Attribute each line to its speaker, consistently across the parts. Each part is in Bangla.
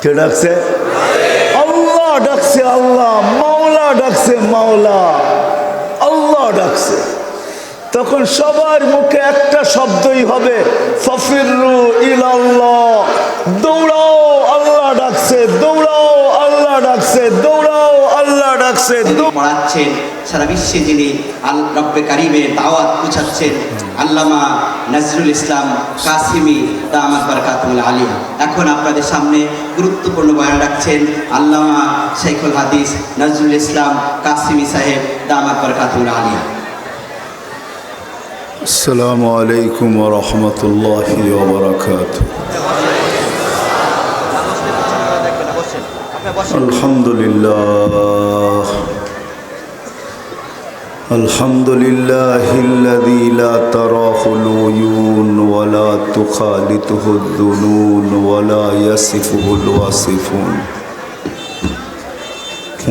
Speaker 1: কে ডাকছে? আল্লাহ ডাকছে, আল্লাহ। মাওলা ডাকছে, মাওলা। আল্লাহ ডাকছে। তখন সবার মুখে একটা শব্দই হবে, ফাফিরু ইলাল্লাহ, দৌড়াও, আল্লাহ ডাকছে, দৌড়াও, আল্লাহ ডাকছে, দৌড়াও, আল্লাহ ডাকছে।
Speaker 2: পড়াচ্ছেন সারা বিশ্বে, যিনি রব্বে কারিমের দাওয়াত পৌঁছাচ্ছেন, আল্লামা নজরুল ইসলাম কাসিমি দামাত বারাকাতুল আলিয়া। এখন আপনাদের সামনে গুরুত্বপূর্ণ বয়ান রাখছেন আল্লামা শেখুল হাদিস নজরুল ইসলাম কাসিমি সাহেব দামাত বারাকাতুল আলিয়া।
Speaker 1: আসসালামু আলাইকুম ওয়া রাহমাতুল্লাহি ওয়া বারাকাতুহু। আলহামদুলিল্লাহ, আলহামদুলিল্লাহিল্লাযী লা তারাহুল উয়ুন ওয়া লা তুখালিতুহুদ দুনুন ওয়া লা ইয়াসিফুহুল ওয়াসিফুন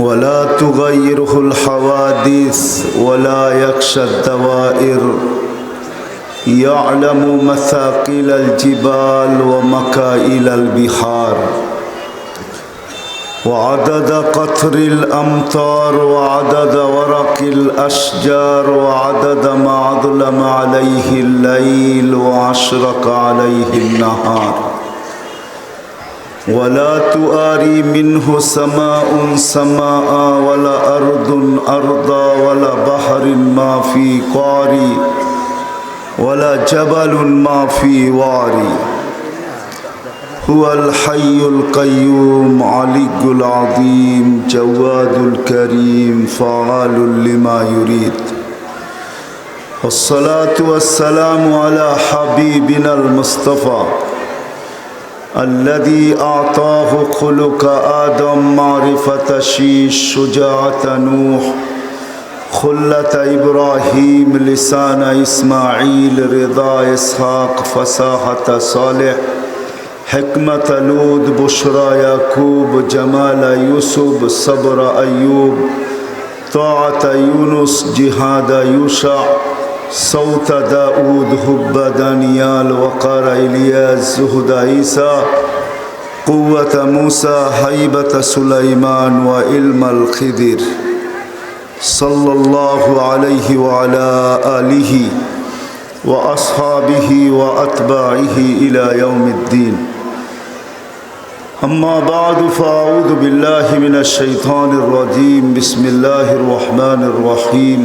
Speaker 1: ওয়া লা তুগায়্যিরুহুল হাওয়াদিস ওয়া লা ইয়াখশাদ দাওয়াইর। يعلم مثاقيل الجبال ومكائل البحار وعدد قطر الأمطار وعدد ورق الأشجار وعدد ما أظلم عليه الليل وأشرق عليه النهار ولا تؤاري منه سماء سماء ولا أرض أرضا ولا بحر ما في قاري ولا جبل ما في واري هو الحي القيوم علي العظيم جواد الكريم فعال لما يريد والصلاة والسلام على حبيبنا المصطفى الذي أعطاه خلق آدم معرفة شيش شجاعة نوح خلة إبراهيم لسان إسماعيل رضا إسحاق فصاحة صالح حكمة لود بشرى يعقوب جمال يوسف صبر أيوب طاعة يونس جهاد يوشع صوت داود حب دانيال وقار إلياس زهد عيسى قوة موسى هيبة سليمان وعلم الخضر صلى الله عليه وعلى آله وأصحابه وأتباعه إلى يوم الدين أما بعد فأعوذ بالله من الشيطان الرجيم بسم الله الرحمن الرحيم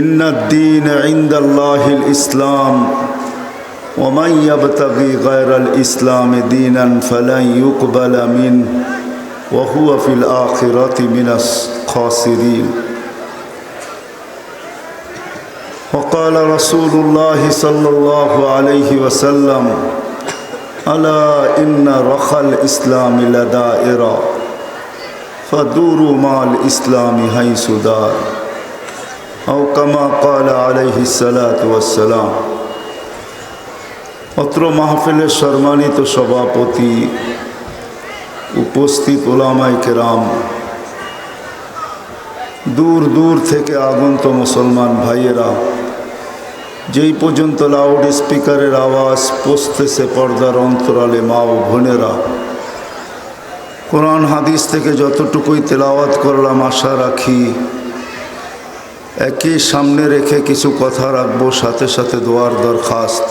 Speaker 1: إن الدين عند الله الإسلام ومن يبتغي غير الإسلام دينا فلن يقبل منه وهو في الآخرة من الخاسرين وقال رسول الله صلى الله عليه وسلم ألا إن رخى الإسلام لدائرة فدوروا مع الإسلام حيث دار أو كما قال عليه الصلاة والسلام। অত্র মাহফিলের সম্মানিত সভাপতি, উপস্থিত ওলামায়ে কেরাম, দূর দূর থেকে আগন্ত মুসলমান ভাইয়েরা, যেই পর্যন্ত লাউড স্পিকারের আওয়াজ পৌঁছতেছে পর্দার অন্তরালে মা ও বোনেরা, কোরআন হাদিস থেকে যতটুকুই তেলাওয়াত করলাম আশা রাখি একই সামনে রেখে কিছু কথা রাখবো, সাথে সাথে দোয়ার দরখাস্ত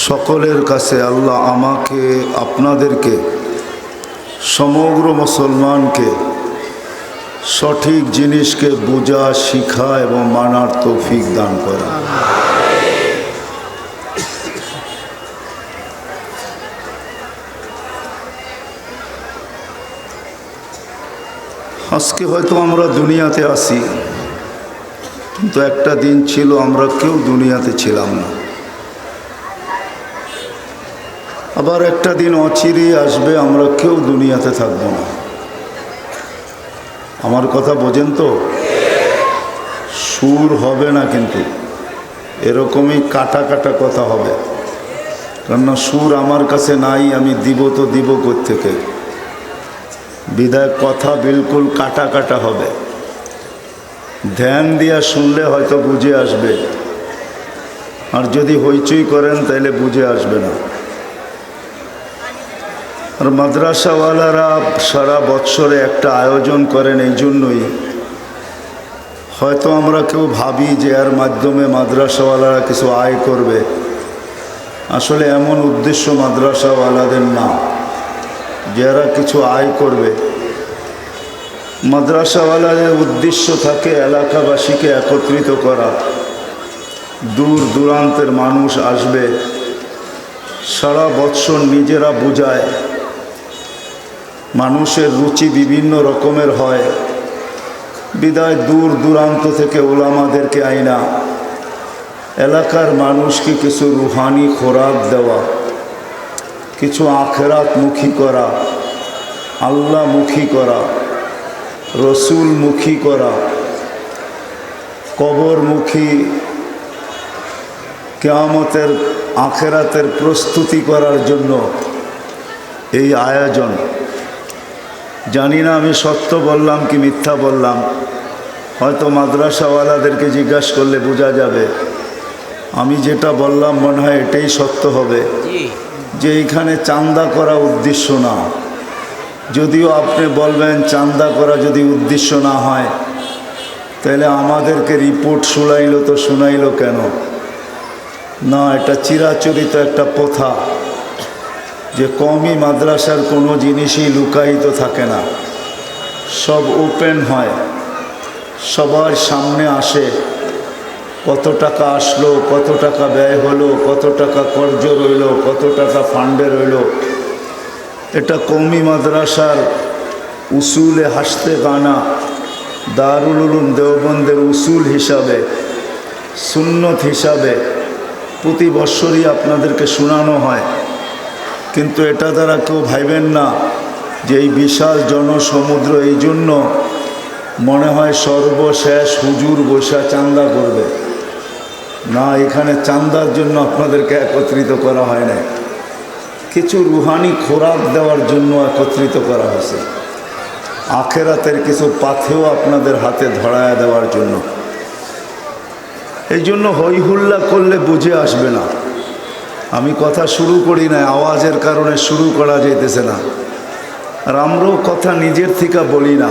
Speaker 1: সকলের কাছে। আল্লাহ আমাকে, আপনাদেরকে, সমগ্র মুসলমানকে সঠিক জিনিসকে বোঝা, শিখা এবং মানার তৌফিক দান করে। আজকে হয়তো আমরা দুনিয়াতে আছি, কিন্তু একটা দিন ছিল আমরা কেউ দুনিয়াতে ছিলাম না। আবার একটা দিন অচিরেই আসবে, আমরা কেউ দুনিয়াতে থাকব না। আমার কথা বোঝেন তো? সুর হবে না, কিন্তু এরকমই কাটা কাটা কথা হবে, কেননা সুর আমার কাছে নাই। আমি দিব তো দিব কোত্থেকে, বিদায় কথা বিলকুল কাটা কাটা হবে। ধ্যান দিয়া শুনলে হয়তো বুঝে আসবে, আর যদি হইচই করেন তাহলে বুঝে আসবে না। আর মাদ্রাসাওয়ালারা সারা বৎসরে একটা আয়োজন করেন এই জন্যই, হয়তো আমরা কেউ ভাবি যে এর মাধ্যমে মাদ্রাসাওয়ালারা কিছু আয় করবে। আসলে এমন উদ্দেশ্য মাদ্রাসাওয়ালাদের না যে এরা কিছু আয় করবে। মাদ্রাসাওয়ালাদের উদ্দেশ্য থাকে এলাকাবাসীকে একত্রিত করা। দূর দূরান্তের মানুষ আসবে, সারা বৎসর নিজেরা বুঝায়। মানুষের রুচি বিভিন্ন রকমের হয়, বিদায় দূর দূরান্ত থেকে ওলামাদেরকে আইনা এলাকার মানুষকে কিছু রুহানি খোরাক দেওয়া, কিছু আখেরাতমুখী করা, আল্লাহমুখী করা, রসুলমুখী করা, কবরমুখী, কিয়ামতের আখেরাতের প্রস্তুতি করার জন্য এই আয়োজন। জানি না আমি সত্য বললাম কি মিথ্যা বললাম, হয়তো মাদ্রাসাওয়ালাদেরকে জিজ্ঞাসা করলে বোঝা যাবে। আমি যেটা বললাম মনে হয় এটাই সত্য হবে, যে এইখানে চাঁদা করা উদ্দেশ্য না। যদিও আপনি বলবেন চাঁদা করা যদি উদ্দেশ্য না হয় তাহলে আমাদেরকে রিপোর্ট শুনাইলো তো শুনাইলো কেন? না, এটা চিরাচরিত একটা প্রথা যে কওমি মাদ্রাসার কোনো জিনিসই লুকায়িত থাকে না, সব ওপেন হয়, সবার সামনে আসে। কত টাকা আসলো, কত টাকা ব্যয় হলো, কত টাকা কর্জ রইল, কত টাকা ফান্ডে রইল, এটা কওমি মাদ্রাসার উসুলে হাসতে গানা, দারুল উলুম দেওবন্দের উসুল হিসাবে, সুন্নত হিসাবে প্রতি বৎসরই আপনাদেরকে শোনানো হয়। কিন্তু এটা দ্বারা কেউ ভাইবেন না যে এই বিশাল জনসমুদ্র এই জন্য মনে হয় সর্বশেষ হুজুর বৈশা চাঁদা করবে। না, এখানে চাঁদার জন্য আপনাদেরকে একত্রিত করা হয় না, কিছু রুহানি খোরাক দেওয়ার জন্য একত্রিত করা হয়েছে, আখেরাতের কিছু পাথেও আপনাদের হাতে ধরায় দেওয়ার জন্য। এই জন্য হইহুল্লা করলে বুঝে আসবে না। আমি কথা শুরু করি না, আওয়াজের কারণে শুরু করা যাইতেছে না। আর আমরাও কথা নিজের থেকে বলি না,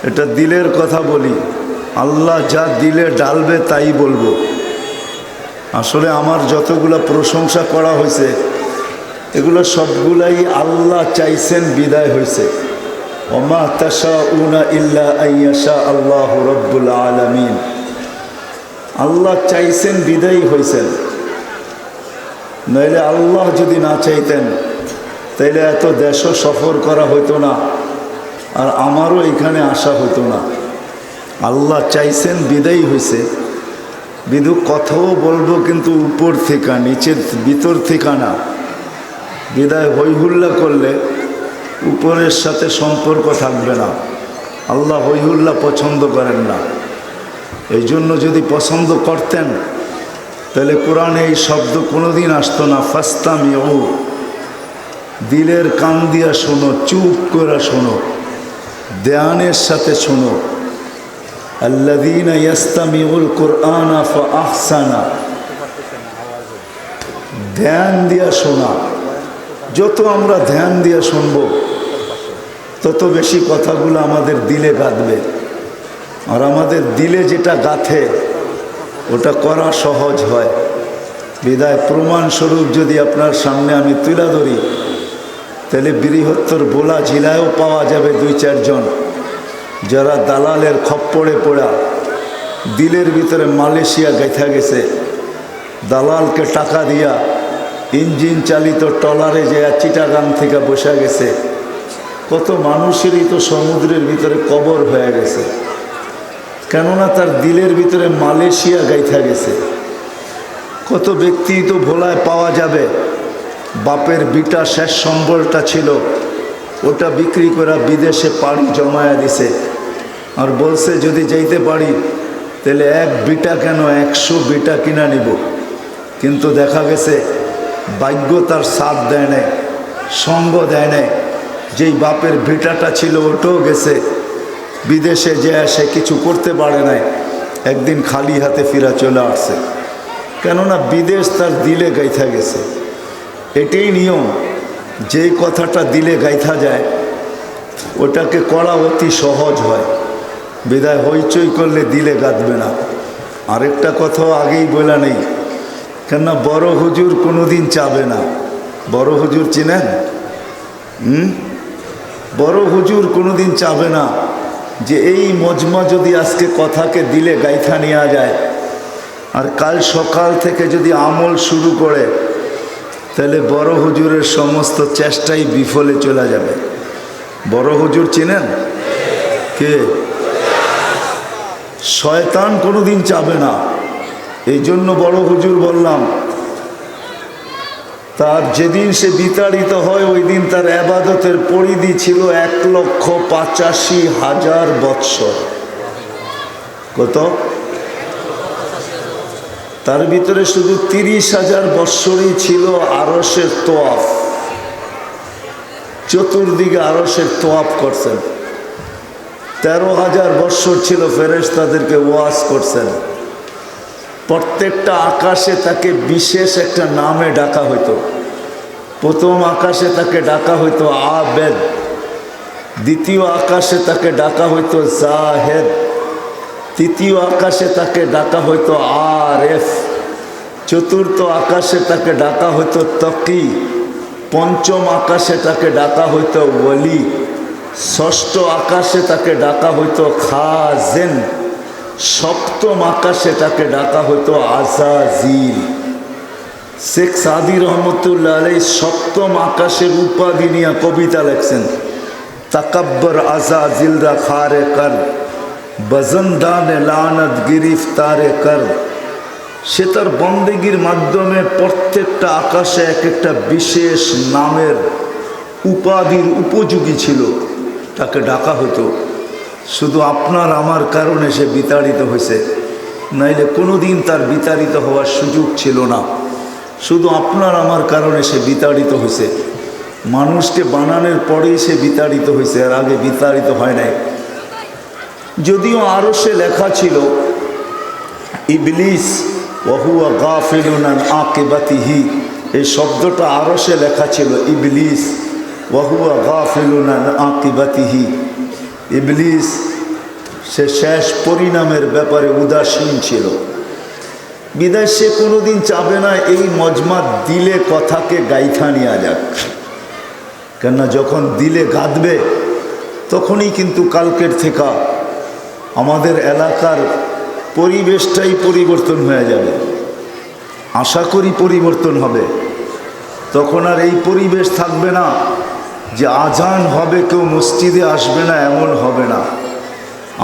Speaker 1: এটা দিলের কথা বলি। আল্লাহ যা দিলে ডালবে তাই বলবো। আসলে আমার যতগুলো প্রশংসা করা হয়েছে এগুলো সবগুলাই আল্লাহ চাইছেন বিদায় হয়েছে। ওমা তাশাউনা ইল্লা আইয়াশা আল্লাহু রাব্বুল আলামিন। আল্লাহ চাইছেন বিদায়ী হয়েছেন, নইলে আল্লাহ যদি না চাইতেন তাইলে এত দেশও সফর করা হইতো না, আর আমারও এখানে আসা হতো না। আল্লাহ চাইছেন বিদায়ী হয়েছে, বিদু কথাও বলবো কিন্তু উপর থেকে, নিচের ভিতর থেকে না। বিদায় হইহুল্লা করলে উপরের সাথে সম্পর্ক থাকবে না। আল্লাহ হইহুল্লা পছন্দ করেন না। এই জন্য যদি পছন্দ করতেন তাহলে কোরআনে এই শব্দ কোনোদিন আসতো না। ফাস্তামিউ, দিলের কান দিয়া শোনো, চুপ করে শোনো, ধ্যানের সাথে শোনো। আল্লাযীনা ইয়াস্তামিউল কুরআনা ফাআহসানা, ধ্যান দিয়া শোনা। যত আমরা ধ্যান দিয়া শুনবো তত বেশি কথাগুলো আমাদের দিলে গাঁথবে। আর আমাদের দিলে যেটা গাঁথে ওটা করা সহজ হয়। বিদায় প্রমাণস্বরূপ যদি আপনার সামনে আমি তুলে ধরি তাহলে বৃহত্তর বোলা জেলায়ও পাওয়া যাবে 2-4 জন যারা দালালের খপ্পরে পড়া দিলের ভিতরে মালয়েশিয়া গাইথা গেছে। দালালকে টাকা দিয়া ইঞ্জিন চালিত ট্রলারে যে চিটাগাং থেকে বসে গেছে। কত মানুষেরই তো সমুদ্রের ভিতরে কবর হয়ে গেছে, কেননা তার দিলের ভিতরে মালয়েশিয়া গাইথা গেছে। কত ব্যক্তি তো ভোলায় পাওয়া যাবে, বাপের বিটা শেষ সম্বলটা ছিল ওটা বিক্রি করে বিদেশে পাড়ি জমায়া দিছে, আর বলছে যদি যাইতে পারি তাহলে 1 বিটা কেন 100 বিটা কিনা নিব। কিন্তু দেখা গেছে ভাগ্য তার সাথ দেয় নাই, সঙ্গ দেয় নাই। যেই বাপের বিটাটা ছিল ওটাও গেছে বিদেশে, যে সে কিছু করতে পারে নাই, একদিন খালি হাতে ফিরা চলে আসছে। কেননা বিদেশ তার দিলে গাইথা গেছে। এটাই নিয়ম, যেই কথাটা দিলে গাইথা যায় ওটাকে করা অতি সহজ হয়, বিদায় হইচই করলে দিলে গাঁথবে না। আরেকটা কথাও আগেই বলা নেই, কেননা বড় হুজুর কোনোদিন চাবে না। বড় হুজুর চিনেন? বড় হুজুর কোনোদিন চাবে না যে এই মজমা যদি আজকে কথাকে দিলে গাইথা নেওয়া যায় আর কাল সকাল থেকে যদি আমল শুরু করে, তাহলে বড় হুজুরের সমস্ত চেষ্টাই বিফলে চলে যাবে। বড় হুজুর চিনেন? কে? শয়তান কোনোদিন চাবে না। এই জন্য বড় হুজুর বললাম, তার যেদিন সে বিতাড়িত হয় ওই দিন তার ইবাদতের পরিধি ছিল 1,85,000 বৎসর। কত? তার ভিতরে শুধু 30,000 বৎসরই ছিল আরশের তোয়াফ, চতুর্দিকে আরশের তোয়াফ করছেন। 13,000 বৎসর ছিল ফেরেশতাদেরকে ওয়াজ করছেন। প্রত্যেকটা আকাশে তাকে বিশেষ একটা নামে ডাকা হইতো। প্রথম আকাশে তাকে ডাকা হইতো আবেদ, দ্বিতীয় আকাশে তাকে ডাকা হইতো জাহেদ, তৃতীয় আকাশে তাকে ডাকা হইতো আরেফ, চতুর্থ আকাশে তাকে ডাকা হইতো তকি, পঞ্চম আকাশে তাকে ডাকা হইতো ওলি, ষষ্ঠ আকাশে তাকে ডাকা হইতো খাজেন, সপ্তম আকাশে তাকে ডাকা হইতো আজাজিল। শেখ সাদি রহমতুল্লাহ আলাই সপ্তম আকাশের উপাধি নিয়ে কবিতা লেখছেন, তাকাব্বর আজাজিলরা খারে কর, বজনদানে লানত গিরিফতারে কর। সে তার বন্দেগীর মাধ্যমে প্রত্যেকটা আকাশে এক একটা বিশেষ নামের উপাধির উপযোগী ছিল, তাকে ডাকা হতো। শুধু আপনার আমার কারণে সে বিতাড়িত হয়েছে, নাইলে কোনো দিন তার বিতাড়িত হওয়ার সুযোগ ছিল না। শুধু আপনার আমার কারণে সে বিতাড়িত হয়েছে। মানুষকে বানানোর পরেই সে বিতাড়িত হয়েছে, আর আগে বিতাড়িত হয় নাই। যদিও আরশে লেখা ছিল ইবলিস ওয়াহুয়া গাফিলুন আন আকিবাতিহি, এই শব্দটা আরশে লেখা ছিল ইবলিস ওয়াহুয়া গাফিলুন আন আকিবাতিহি। ইবলিস সে শেষ পরিণামের ব্যাপারে উদাসীন ছিল, বিদায় সে কোনোদিন চাবে না এই মজমা দিলে কথাকে গাইথা নেওয়া যাক। কেননা যখন দিলে গাঁথবে তখনই কিন্তু কালকের থেকে আমাদের এলাকার পরিবেশটাই পরিবর্তন হয়ে যাবে। আশা করি পরিবর্তন হবে। তখন আর এই পরিবেশ থাকবে না যে আজান হবে কেউ মসজিদে আসবে না, এমন হবে না।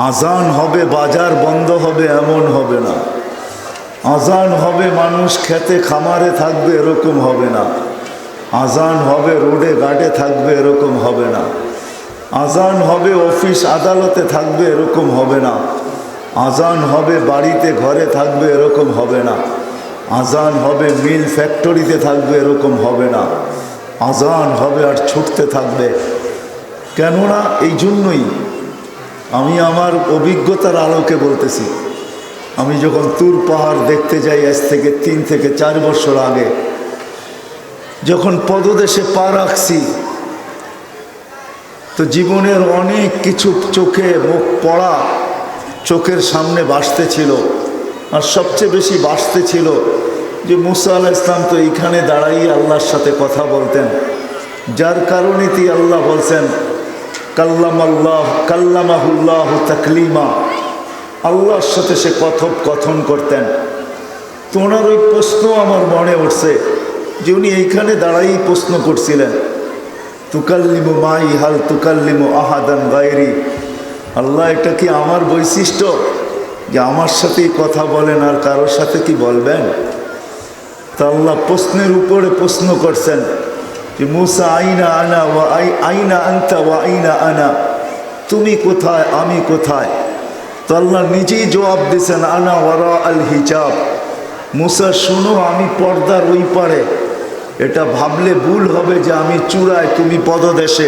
Speaker 1: আজান হবে বাজার বন্ধ হবে, এমন হবে না। আজান হবে মানুষ খেতে খামারে থাকবে, এরকম হবে না। আজান হবে রোডে ঘাটে থাকবে, এরকম হবে না। আজান হবে অফিস আদালতে থাকবে, এরকম হবে না। আজান হবে বাড়িতে ঘরে থাকবে, এরকম হবে না। আজান হবে মিল ফ্যাক্টরিতে থাকবে, এরকম হবে না। আজান হবে আর ছুটতে থাকবে। কেননা এই জন্যই আমি আমার অভিজ্ঞতার আলোকে বলতেছি, আমি যখন তুর পাহাড় দেখতে যাই আজ থেকে 3 থেকে 4 বছর আগে, যখন পদদেশে পা রাখছি, তো জীবনের অনেক কিছু চোখে মুখ পড়া চোখের সামনে ভাসতে ছিল। আর সবচেয়ে বেশি ভাসতে ছিল যে মুসা আলাইহিস সালাম তো এইখানে দাঁড়াই আল্লাহর সাথে কথা বলতেন, যার কারণে আল্লাহ বলছেন কাল্লামাহুল্লাহ তাকলিমা, আল্লাহর সাথে সে কথোপকথন করতেন। তো ওনার ওই প্রশ্ন আমার মনে উঠছে যে উনি এইখানে দাঁড়াই প্রশ্ন করছিলেন, তুকাল্লিমু মাই হাল তুকাল্লিমু আহাদান গায়রি। আল্লাহ, এটা কি আমার বৈশিষ্ট্য যে আমার সাথেই কথা বলেন আর কারোর সাথে কি বলবেন? তা আল্লাহ প্রশ্নের উপরে প্রশ্ন করছেন যে মুসা আইনা আনা ওয়া আইনা আনতা ওয়া আইনা আনা, তুমি কোথায় আমি কোথায়? তো আল্লাহ নিজেই জবাব দিয়েছেন আনা ওয়ারা আল হিজাব। মুসা শুনো, আমি পর্দার ওই পারে। এটা ভাবলে ভুল হবে যে আমি চূড়ায় তুমি পদদেশে,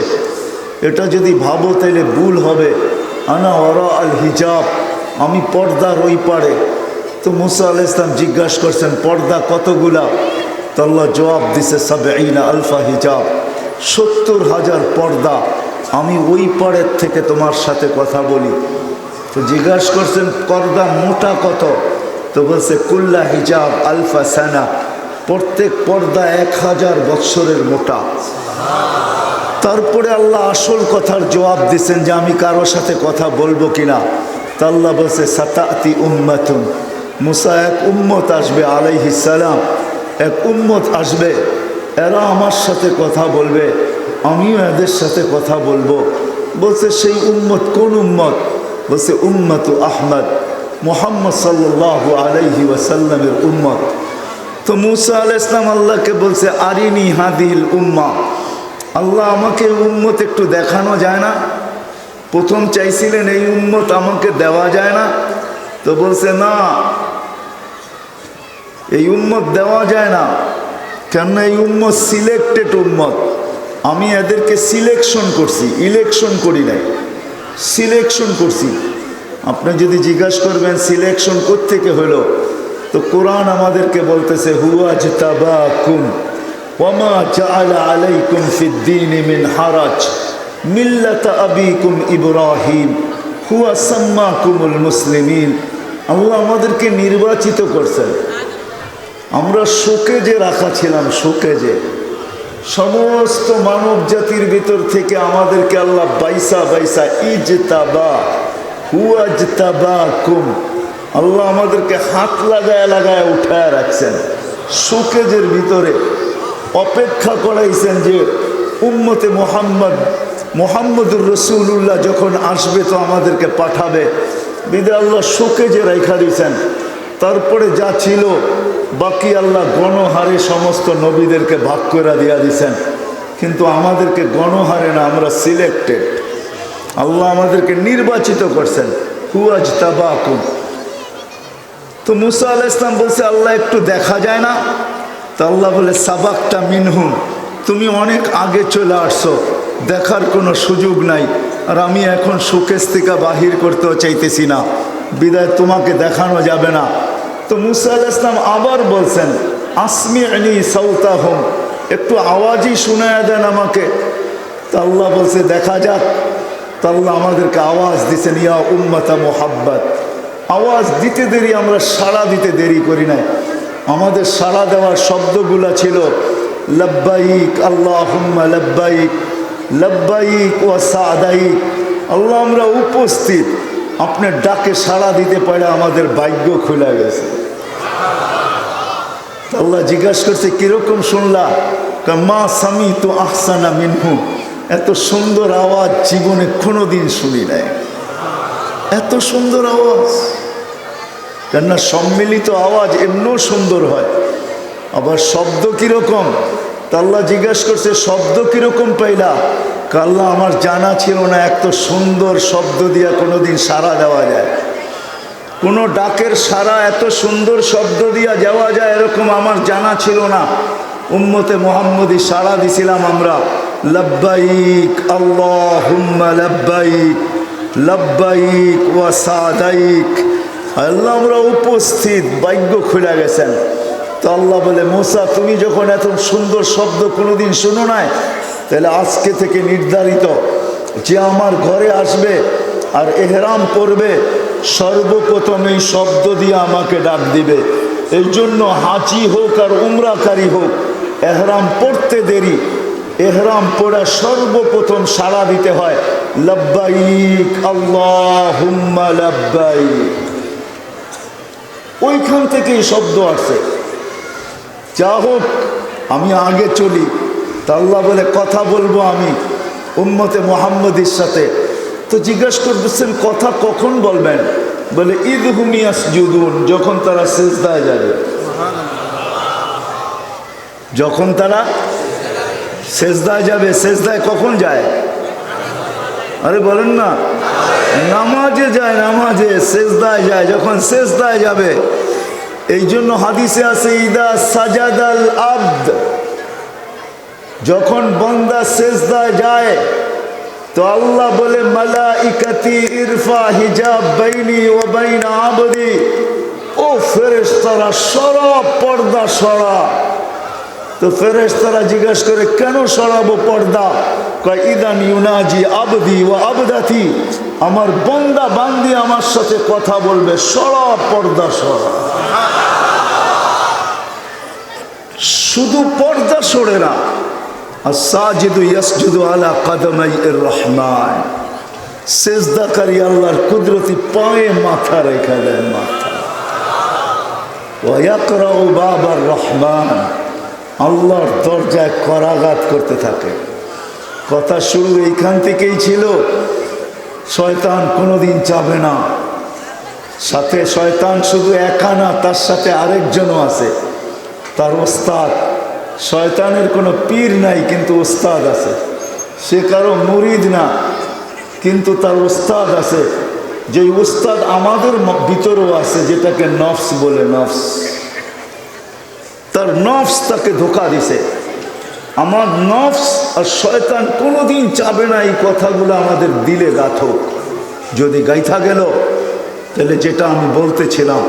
Speaker 1: এটা যদি ভাবো তাহলে ভুল হবে। আনা ওয়ারা আল হিজাব, আমি পর্দার ওই পারে। তো মুসা আলাইহিস সালাম জিজ্ঞাসা করছেন পর্দা কতগুলা? তো আল্লাহ জবাব দিছে ৭০ আলফা হিজাব, ৭০,০০০ পর্দা। আমি ওই পারের থেকে তোমার সাথে কথা বলি। তো জিজ্ঞাসা করছেন পর্দা মোটা কত? তো বলছে কুল্লা হিজাব আলফা সানা, প্রত্যেক পর্দা ১,০০০ বৎসরের মোটা। তারপরে আল্লাহ আসল কথার জবাব দিচ্ছেন যে আমি কারোর সাথে কথা বলবো কিনা। তা আল্লাহ বলছে সাতাতি উম্মাতুন, মুসা এক উম্মত আসবে আলাইহিস সালাম, এক উম্মত আসবে, এরা আমার সাথে কথা বলবে, আমিও এদের সাথে কথা বলবো। বলছে সেই উম্মত কোন উম্মত? বলছে উম্মতু আহমদ, মুহাম্মদ সাল্লাল্লাহু আলাইহি ওয়াসাল্লামের উম্মত। তো মুসা আলাইহিস সালাম আল্লাহকে বলছে আরিনি হাদিল উম্মা, আল্লাহ আমাকে উম্মত একটু দেখানো যায় না? প্রথম চাইছিলেন এই উম্মত আমাকে দেওয়া যায় না? তো বলছে না, এই উম্মত দেওয়া যায় না, কেননা এই উম্মত সিলেক্টেড উম্মত। আমি এদেরকে সিলেকশন করছি, ইলেকশন করি নাই, সিলেকশন করছি। আপনি যদি জিজ্ঞাসা করবেন সিলেকশন কোত্থেকে হলো, তো কোরআন আমাদেরকে বলতেছে হুয়াজতাবাকুম ওয়ামা জাআলা আলাইকুম ফিদ্দীনি মিন হারাজ মিল্লাতা আবিকুম ইব্রাহিম হুয়া সাম্মাকুমুল মুসলিমিন। আল্লাহ আমাদেরকে নির্বাচিত করছেন। আমরা শোকেজে রাখা ছিলাম, শোকেজে। সমস্ত মানব জাতির ভিতর থেকে আমাদেরকে আল্লাহ বাইসা বাইসা ইজতাবা হুয়াজতাবাকুম, আল্লাহ আমাদেরকে হাত লাগায় লাগায় উঠায় রাখছেন শোকেজের ভিতরে। অপেক্ষা করাইছেন যে উম্মতে মুহাম্মদুর রাসূলুল্লাহ যখন আসবে তো আমাদেরকে পাঠাবে। বিদে আল্লাহ শোকেজে রাইখা দিয়েছেন। তারপরে যা ছিল বাকি আল্লাহ গণহারে সমস্ত নবীদেরকে ভাগ করে দিয়া দিয়েছেন, কিন্তু আমাদেরকে গণহারে না, আমরা সিলেক্টেড। আল্লাহ আমাদেরকে নির্বাচিত করছেন হুয়াজতাবাকুম। তো মুসা আলাইহিস সালাম বলছে আল্লাহ একটু দেখা যায় না? তো আল্লাহ বলে সাবাকটা মিনহুম, তুমি অনেক আগে চলে আসছো, দেখার কোনো সুযোগ নাই। আর আমি এখন শোকেস থেকে বাহির করতেও চাইতেছি না, বিদায় তোমাকে দেখানো যাবে না। তো মুসা আলাইহিস সালাম আবার বলছেন আসমি'নি সাওতাহুম, একটু আওয়াজই শোনায়া দেন আমাকে। তো আল্লাহ বলছে দেখা যাক। তো আল্লাহ আমাদেরকে আওয়াজ দিছেন ইয়া উম্মাতা মুহাব্বাত। আওয়াজ দিতে দেরি, আমরা সাড়া দিতে দেরি করি নাই। আমাদের সাড়া দেওয়ার শব্দগুলা ছিল লব্বাইক আল্লাহুম্মা লব্বাইক, লব্বাইক ওয়া সাদাইক। আল্লাহ আমরা উপস্থিত, আপনার ডাকে সাড়া দিতে পারে আমাদের ভাগ্য খুলে গেছে। আল্লাহ জিজ্ঞাসা করছে কিরকম শুনলা? মা সামিতু আহসানা মিনহু, এত সুন্দর আওয়াজ জীবনে কোনোদিন শুনি নাই, এত সুন্দর আওয়াজ। কেননা সম্মিলিত আওয়াজ এমনও সুন্দর হয়। আবার শব্দ কিরকম? তা আল্লাহ জিজ্ঞাসা করছে শব্দ কিরকম পাইলা? আল্লাহ আমার জানা ছিল না এত সুন্দর শব্দ দিয়া কোনোদিন সাড়া দেওয়া যায়, কোনো ডাকের সাড়া এত সুন্দর শব্দ দিয়া যাওয়া যায় এরকম আমার জানা ছিল না। উম্মতে মুহাম্মদী সাড়া দিছিলাম আমরা লব্বাইক আল্লাহুম্মা লব্বাইক, লব্বাইক ওয়া সাদাইক। আল্লাহ আমরা উপস্থিত, ভাগ্য খুলে গেছেন। তো আল্লাহ বলে মুসা তুমি যখন এত সুন্দর শব্দ কোনোদিন শুনো নাই, তাহলে আজকে থেকে নির্ধারিত যে আমার ঘরে আসবে আর এহরাম পরবে সর্বপ্রথম এই শব্দ দিয়ে আমাকে ডাক দিবে। এই জন্য হাজি হোক আর উমরাকারী হোক, এহরাম পড়তে দেরি, এহরাম পড়া সর্বপ্রথম সাড়া দিতে হয় লব্বাইক আল্লাহুম্মা লব্বাইক। ওইখান থেকেই শব্দ আসছে। যা হোক আমি আগে চলি। তা আল্লাহ বলে কথা বলবো আমি উম্মতে মুহাম্মদীর সাথে। তো জিজ্ঞাসা করতেছেন কথা কখন বলবেন? বলে ঈদ হুম ইয়াসজুদুন, যখন তারা সিজদায় যাবে। যখন তারা সিজদায় যাবে। সিজদায় কখন যায়? আরে বলেন না, নামাজে যায়, নামাজে সিজদায় যায় যখন সিজদায় যাবে। এই জন্য হাদিসে আছে ইদা সাজাদাল আবদ, যখন বান্দা সিজদায় যায় তো আল্লাহ বলে মালাইকাতি ইরফা হিজাব বাইনি ওয়া বাইনা আবদি, উফ ফেরেশতারা সরা, পর্দা সরা। তো ফেরেশতারা জিজ্ঞেস করে, কেন সরাবো পর্দা? কয় ইদান ইউনাজি আবদি ওয়া আবদাতি, আমার বান্দা বান্দি আমার সাথে কথা বলবে, সরা পর্দা সরা। শুধু পর্দা সরে না, as-sajidu yasjudu ala qadamayir rahman, সেজদাকারী আল্লাহর কুদরতি পায়ে মাথা রেখে দেন, মাথা। ওয়া ইয়াকরাউ বাবার রহমান, আল্লাহর দরজায় করাঘাত করতে থাকে। কথা শুরু এইখান থেকেই ছিল। শয়তান কোনোদিন চাবে না, সাথে শয়তান শুধু একা না, তার সাথে আরেকজনও আছে, তার ওস্তাদ। শয়তানের কোনো পীর নাই, কিন্তু ওস্তাদ আছে। সে কারো মুরিদ না, কিন্তু তার ওস্তাদ আছে। যে ওস্তাদ আমাদের ভিতরেও আছে, যেটাকে নফস বলে। নফস, তার নফস তাকে ধোঁকা দিছে। আমার নফস আর শয়তান কোনোদিন চাবে না এই কথাগুলো আমাদের দিলে গাঁথুক। যদি গাইথা গেল, তাহলে যেটা আমি বলতেছিলাম,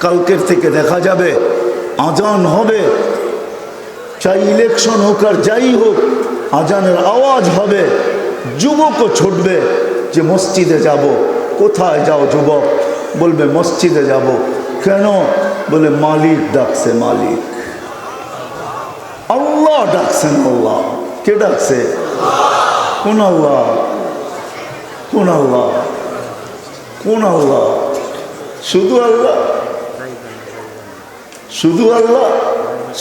Speaker 1: কালকের থেকে দেখা যাবে আজান হবে, চাই ইলেকশন হোক আর যাই হোক, আজানের আওয়াজ হবে, যুবকও ছুটবে যে মসজিদে যাব। কোথায় যাও যুবক? বলবে মসজিদে যাব। কেন? বলে মালিক ডাকছে, মালিক। আল্লাহ ডাকছেন। আল্লাহ কে ডাকছে? কোন আল্লাহ? কোন আল্লাহ? কোন আল্লাহ? শুধু আল্লাহ? শুধু আল্লাহ?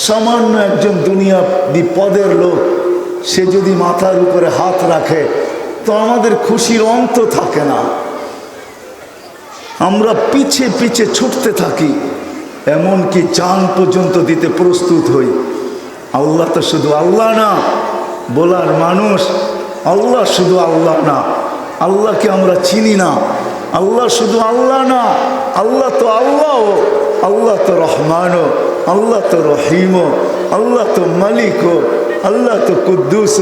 Speaker 1: সামান্য একজন দুনিয়া বিপদের লোক, সে যদি মাথার উপরে হাত রাখে, তো আমাদের খুশির অন্ত থাকে না। আমরা পিছে পিছে ছুটতে থাকি, এমনকি জান পর্যন্ত দিতে প্রস্তুত হই। আল্লাহ তো শুধু আল্লাহ না, বলার মানুষ আল্লাহ শুধু আল্লাহ না, আল্লাহকে আমরা চিনি না। আল্লাহ শুধু আল্লাহ না, আল্লাহ তো আল্লাহ, আল্লাহ তো রহমান, আল্লাহ তো রহিম, আল্লাহ তো মালিক, আল্লাহ তো কুদ্দুস,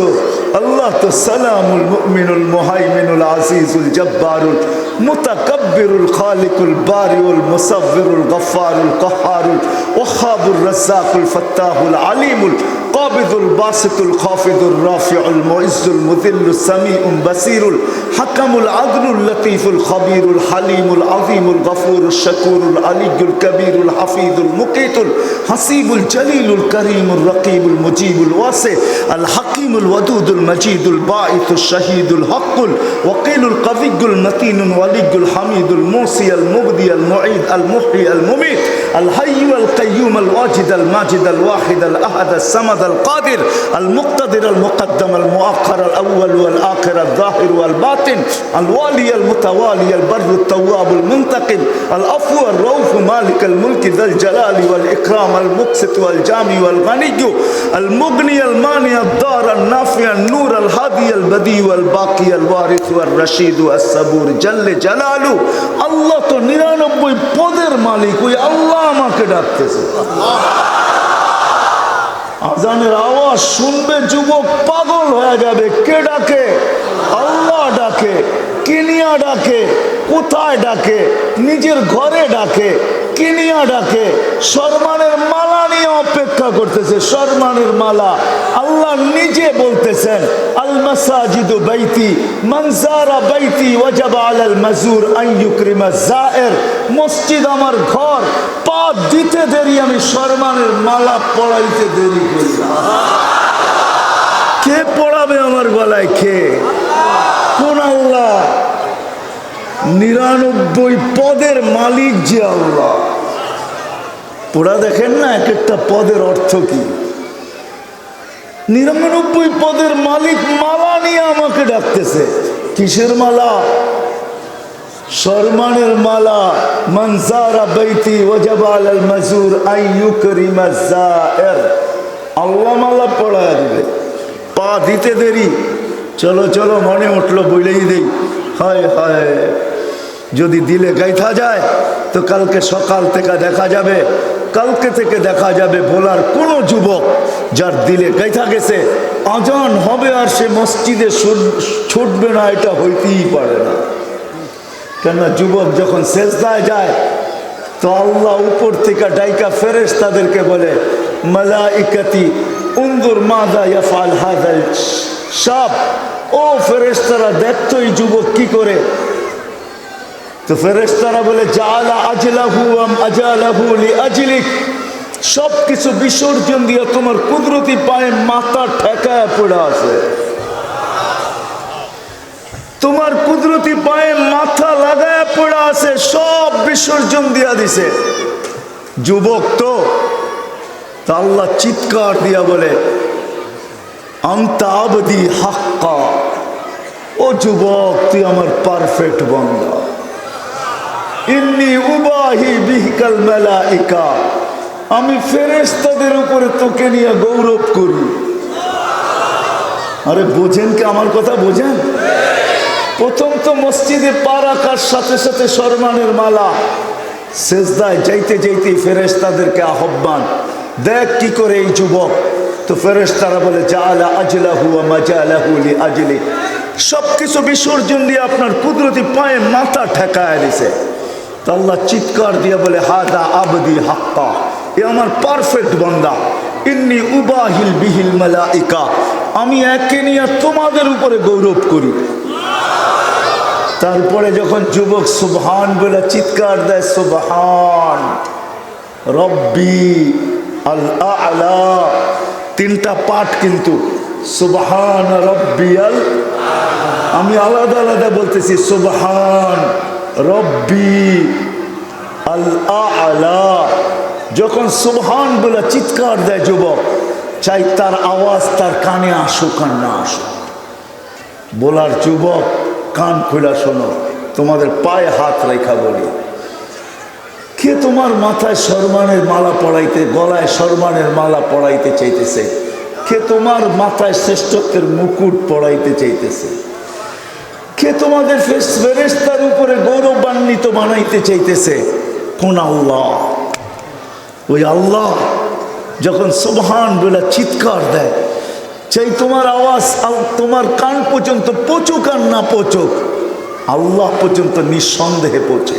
Speaker 1: আল্লাহ তো সালামুল মুমিনুল মুহাইমিনুল আজিজুল জব্বারুল মুতাকাব্বিরুল খালিকুল বারিউল মুসাব্বিরুল গফফারুল কাহ্হারুল ওয়াহাবুর রাজ্জাকুল ফাত্তাহুল আলিমুল কাবিদুল বাসিতুল খাফিদুর রাফিউল মুইজ্জুল মুযিল্লুস সামিউল বাসিরুল হাকামুল আদলুল লতীফুল খাবীরুল হালিমুল আযীমুল গফুরুশ শাকুরুল আলিয়্যুল কবীরুল হাফিজুল মুকীতুল হাসিবুল জলিলুল করিমুর রকিবুল মুজিবুল ওয়াসি আল হাকিমুল ওয়াদুদুল মজিদুল বাঈতুশ শাহীদুল হকুল ওয়াকিলুল কবিয়্যুল মতিনুল ওয়ালিয়্যুল হামিদুল মুসি আল মুবদি আল মুঈদ আল মুহয়ি আল মুমীত আল হাইয়্যু আল কাইয়্যুম আল ওয়াজিদ আল মাজিদ আল ওয়াহিদ আল আহাদ আল সামাদ আল কাদির আল মুক্তাদির আল মুকদ্দম আল মুআখ্খার আল আউয়াল ওয়াল আখির আল যাহির ওয়াল বাতিন আল ওয়ালি আল মুতাওয়ালি আল বাররু আত তাওয়াব আল মুনতাকিম আল আফু আর রাউফ মালিক আল মুলক যাল জালালি ওয়াল ইকরাম আল মুকসিত ওয়াল জামি ওয়াল গানিয়্যু আল মুগনি আল মানি আল দার আল নাফি আল নূর আল হাদি আল বদি ওয়াল বাকি আল ওয়ারিস ওয়াল রশিদ আস সাবুর জাল্লে জালালু। আল্লাহ তো 99 পদের মালিক, ওই আল্লাহ আমাকে ডাকতেছে। আজানের আওয়াজ শুনবে যুবক পাগল হয়ে যাবে। কে ডাকে? আল্লাহ ডাকে। কিনিয়া ডাকে। কোথায় ডাকে? নিজের ঘরে ডাকে। কিনিয়া ডাকে। সম্মানের মালা নিয়ে অপেক্ষা করতেছে। সম্মানের মালা আল্লাহ নিজে বলতেছেন, আল মাসাজিদু বাইতি মান যারা বাইতি ওয়াজাবা আলাল মাজুর আন ইউকরিমা যায়ের। মসজিদ আমার ঘর, পা দিতে দেরি আমি সম্মানের মালা পড়াইতে দেরি করি না। কে পড়াবে আমার গলায়? কে? কোন আল্লাহ? 99 পদের মালিক যে আল্লাহ। পড়া দেখেন না এক একটা পদের অর্থ কি? 99 পদের মালিক মালা নিয়ে আমাকে ডাকতেছে। কিসের মালা? সম্মানের মালা। মান যারা বাইতি ওয়াজাবা আলাল মাজুর আন ইউকরিমা যায়ের। আল্লাহ মালা পড়ায় দিবে, পা দিতে দেরি। চলো চলো, মনে উঠলো বলেই দেই। হায় হায়, যদি দিলে গাইথা যায় তো কালকে সকাল থেকে দেখা যাবে, কালকে থেকে দেখা যাবে ভোলার কোনো যুবক যার দিলে গাইথা গেছে, আজান হবে আর সে মসজিদে ছুটবে না, এটা হইতেই পারে না। কেননা যুবক যখন সেজদায় যায় তো আল্লাহ উপর থেকে ডাইকা ফেরেশতাদেরকে বলে, মালাইকাতি উনজুর মাযা ইয়াফআল হাযাল শাব, ও ফেরেশতারা দেখতো এই যুবক কি করে। তো ফেরেশতারা বলে, জাআলা আজলাহু আম আজালাহু লিআজলিক, সব কিছু বিসর্জন দিয়ে তোমার কুদরতি পায়ে মাথা ঠেকায় পড়ে আছে, তোমার কুদরতি পায়ে মাথা লাগায় পড়ে আছে, সব বিসর্জন দিয়া দিছে। যুবক তো আল্লাহ চিৎকার দিয়া বলে, আনতা আবদি হাক্কা, ও যুবক তুই আমার পারফেক্ট বান্দা। ইন্নী উবাহি বিহিকাল মালাইকা, আমি ফেরেশতাদের উপরে তোকে নিয়ে গৌরব করি। আরে বোঝেন কি আমার কথা, বোঝেন? প্রথম তো মসজিদে পা রাখার সাথে সাথে সম্মানের মালা, সেজদায় যাইতে যাইতেই ফেরেশতাদেরকে আহ্বান, দেখ কি করে এই যুবক। তো ফেরেশতারা বলে, জাআলা আজলাহু ওয়া মাজালাহু লিআজলি, সবকিছু বিসর্জন দিয়ে আপনার কুদরতি পায়ে মাথা ঠেকায় দিছে। তো আল্লাহ চিৎকার দিয়ে বলে, হাদা আবদি হাক্কা, এ আমার পারফেক্ট বান্দা। ইন্নী উবাহিল বিহিল মালাইকা, আমি একে নিয়ে তোমাদের উপরে গৌরব করি। তারপরে যখন যুবক সুবহান বলে চিৎকার দেয়, সুবহান রব্বি আল আ'লা, তিনটা পাঠ কিন্তু, সুবহান রব্বিয়াল, আমি আলাদা আলাদা বলতেছি, সুবহান রব্বি আল আ'লা। যখন সুবহান বলে চিৎকার দেয় যুবক, চাই তার আওয়াজ তার কানে আসুক আর না আসুক, বলার যুবক কান খোলা শোনো, তোমাদের পায়ে হাত রেখা বলি, কে তোমার মাথায় সম্মানের মালা পড়াইতে, গলায় সম্মানের মালা পড়াইতে চাইতেছে? কে তোমার মাথায় শ্রেষ্ঠত্বের মুকুট পড়াইতে চাইতেছে? কে তোমাদের ফেরেশতার উপরে গৌরবান্বিত বানাইতে চাইতেছে? কোন আল্লাহ? ওই আল্লাহ যখন সুবহান বলে চিৎকার দেয়, চাই তোমার আওয়াজ তোমার কান পর্যন্ত পৌঁছুক আর না পৌঁছুক, আল্লাহ পর্যন্ত নিঃসন্দেহে পৌঁছে।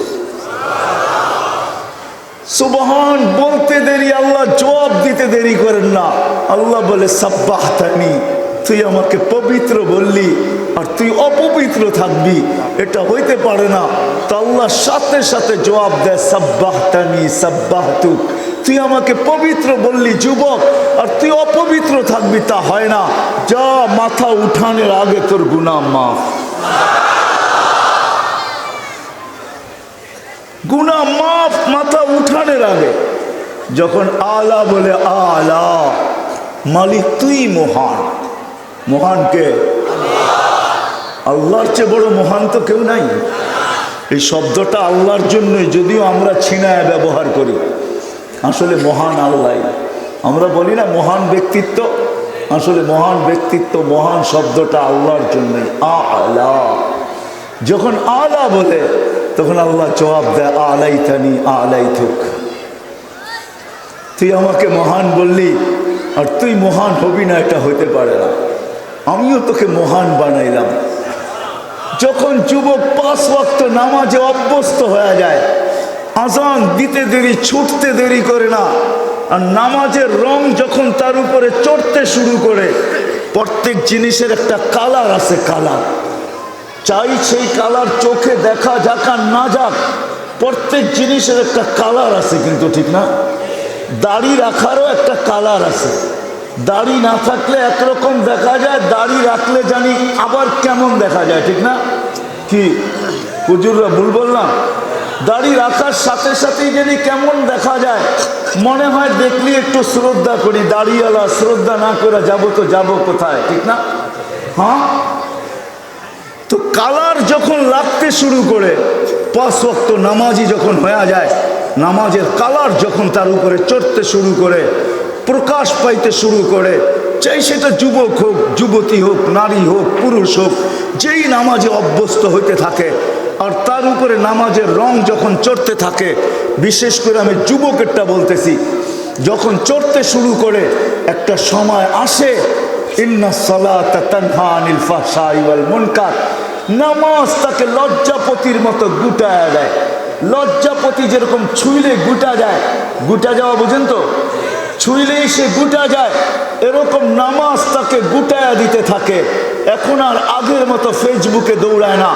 Speaker 1: সুবহান বলতে দেরি, আল্লাহ জবাব দিতে দেরি করেন না। আল্লাহ বলে, সাব্বাহতানি, তুই আমাকে পবিত্র বললি আর তুই অপবিত্র থাকবি, এটা হইতে পারে না। তো আল্লাহ সাথে সাথে জবাব দেয়, সাব্বাহতানি সাব্বাহতুক, তুই আমাকে পবিত্র বললি যুবক, আর তুই অপবিত্র থাকবি, তা হয় না। যা, মাথা উঠানের আগে তোর গুনাহ মাফ, গুনাহ মাফ, মাথা উঠানের আগে। যখন আলা বলে, আলা মালিক তুই মহান। মহান কে? আল্লাহর চেয়ে বড় মহান তো কেউ নাই। এই শব্দটা আল্লাহর জন্যই, যদিও আমরা ছিনায় ব্যবহার করি, আসলে মহান আল্লাহ। আমরা বলি না মহান ব্যক্তিত্ব, আসলে মহান ব্যক্তিত্ব, মহান শব্দটা আল্লাহর জন্যই। আলা, যখন আলা বলে তখন আল্লাহ জবাব দেয়, আলাইতানি আলাইতুক, তুই আমাকে মহান বললি আর তুই মহান হবি না, এটা হইতে পারে না, আমিও তোকে মহান বানাইলাম। যখন যুবক 5 ওয়াক্ত নামাজে অভ্যস্ত হয়ে যায়, আজান দিতে দেরি, ছুটতে দেরি করে না, আর নামাজের রং যখন তার উপরে চড়তে শুরু করে, প্রত্যেক জিনিসের একটা কালার আছে, কালার চাই সেই কালার চোখে দেখা যাক আর না যাক, প্রত্যেক জিনিসের একটা কালার আছে, কিন্তু ঠিক না? দাড়ি রাখারও একটা কালার আছে, দাড়ি না থাকলে একরকম দেখা যায়, দাড়ি রাখলে জানি আবার কেমন দেখা যায়, ঠিক না? কি হুজুররা ভুল বললাম? দাড়ি রাখার সাথে সাথেই জানি কেমন দেখা যায়, মনে হয় দেখলি একটু শ্রদ্ধা করি, দাড়িওয়ালা শ্রদ্ধা না করে যাবো তো যাবো কোথায়, ঠিক না? হ্যাঁ, তো কালার যখন লাগতে শুরু করে, 5 ওয়াক্ত নামাজি যখন হয়ে যায়, নামাজের কালার যখন তার উপরে চড়তে শুরু করে, প্রকাশ পাইতে শুরু করে, চাই সেটা যুবক হোক, যুবতী হোক, নারী হোক, পুরুষ হোক, যেই নামাজে অভ্যস্ত হইতে থাকে, আর তার উপরে নামাজের রং যখন চড়তে থাকে, বিশেষ করে আমি যুবকেরটা বলতেছি, যখন চড়তে শুরু করে, একটা সময় আসে, ইন্নাস সালাতা তানহা আনিল ফাহশাই ওয়াল মুনকার, নামাজ তাকে লজ্জাপতির মতো গুটায় দেয়। লজ্জাপতি যেরকম ছুঁইলে গুটা যায়, গুটা যাওয়া বুঝেন তো, ছুঁইলেই সে গুটা যায়, এরকম নামাজ তাকে গুটায়া দিতে থাকে। এখন আর আগের মতো ফেসবুকে দৌড়ায় না,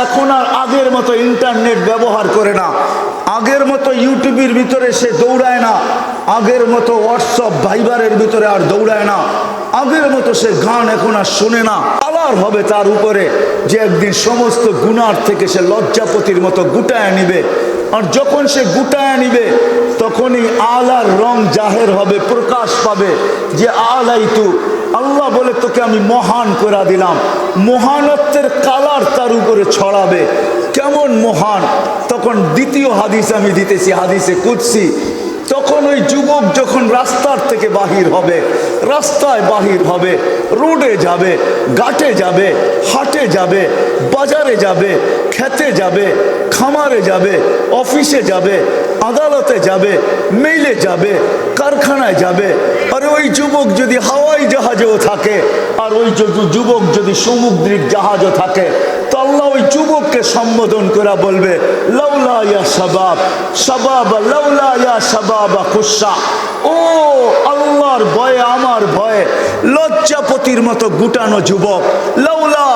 Speaker 1: এখন আর আগের মতো ইন্টারনেট ব্যবহার করে না, আগের মতো ইউটিউবের ভিতরে সে দৌড়ায় না, আগের মতো হোয়াটসঅ্যাপ ভাইবারের ভিতরে আর দৌড়ায় না, আগের মতো সে গান এখন আর শোনে না। আলার হবে তার উপরে যে একদিন সমস্ত গুনার থেকে সে লজ্জাপতির মতো গুটায় নিবে। আর যখন সে গুটায় নিবে তখনই আলার রং জাহের হবে, প্রকাশ পাবে যে আলাইতু, আল্লাহ বলে তোকে আমি মহান করে দিলাম। মহানত্বের কালার তার উপরে ছড়াবে, কেমন মহান। তখন দ্বিতীয় হাদিস আমি দিতেছি, হাদিসে কুদসি। তখন ওই যুবক যখন রাস্তার থেকে বাহির হবে, রাস্তায় বাহির হবে, রোডে যাবে, ঘাটে যাবে, হাটে যাবে, বাজারে যাবে, খেতে যাবে, খামারে যাবে, অফিসে যাবে, আদালতে যাবে, মেইলে যাবে, কারখানায় যাবে। আর ওই যুবক যদি হাওয়াই জাহাজেও থাকে, আর ওই যুবক যদি সামুদ্রিক জাহাজও থাকে, তো আল্লাহ ওই যুবককে সম্বোধন করে বলবে লাউলা ইয়া শাবাব, শাবাব লাউলা ইয়া শাবাব খুশা। ও আল্লাহর ভয়ে, আমার ভয়ে, লজ্জাপতির মতো গুটানো যুবক, লাউলা,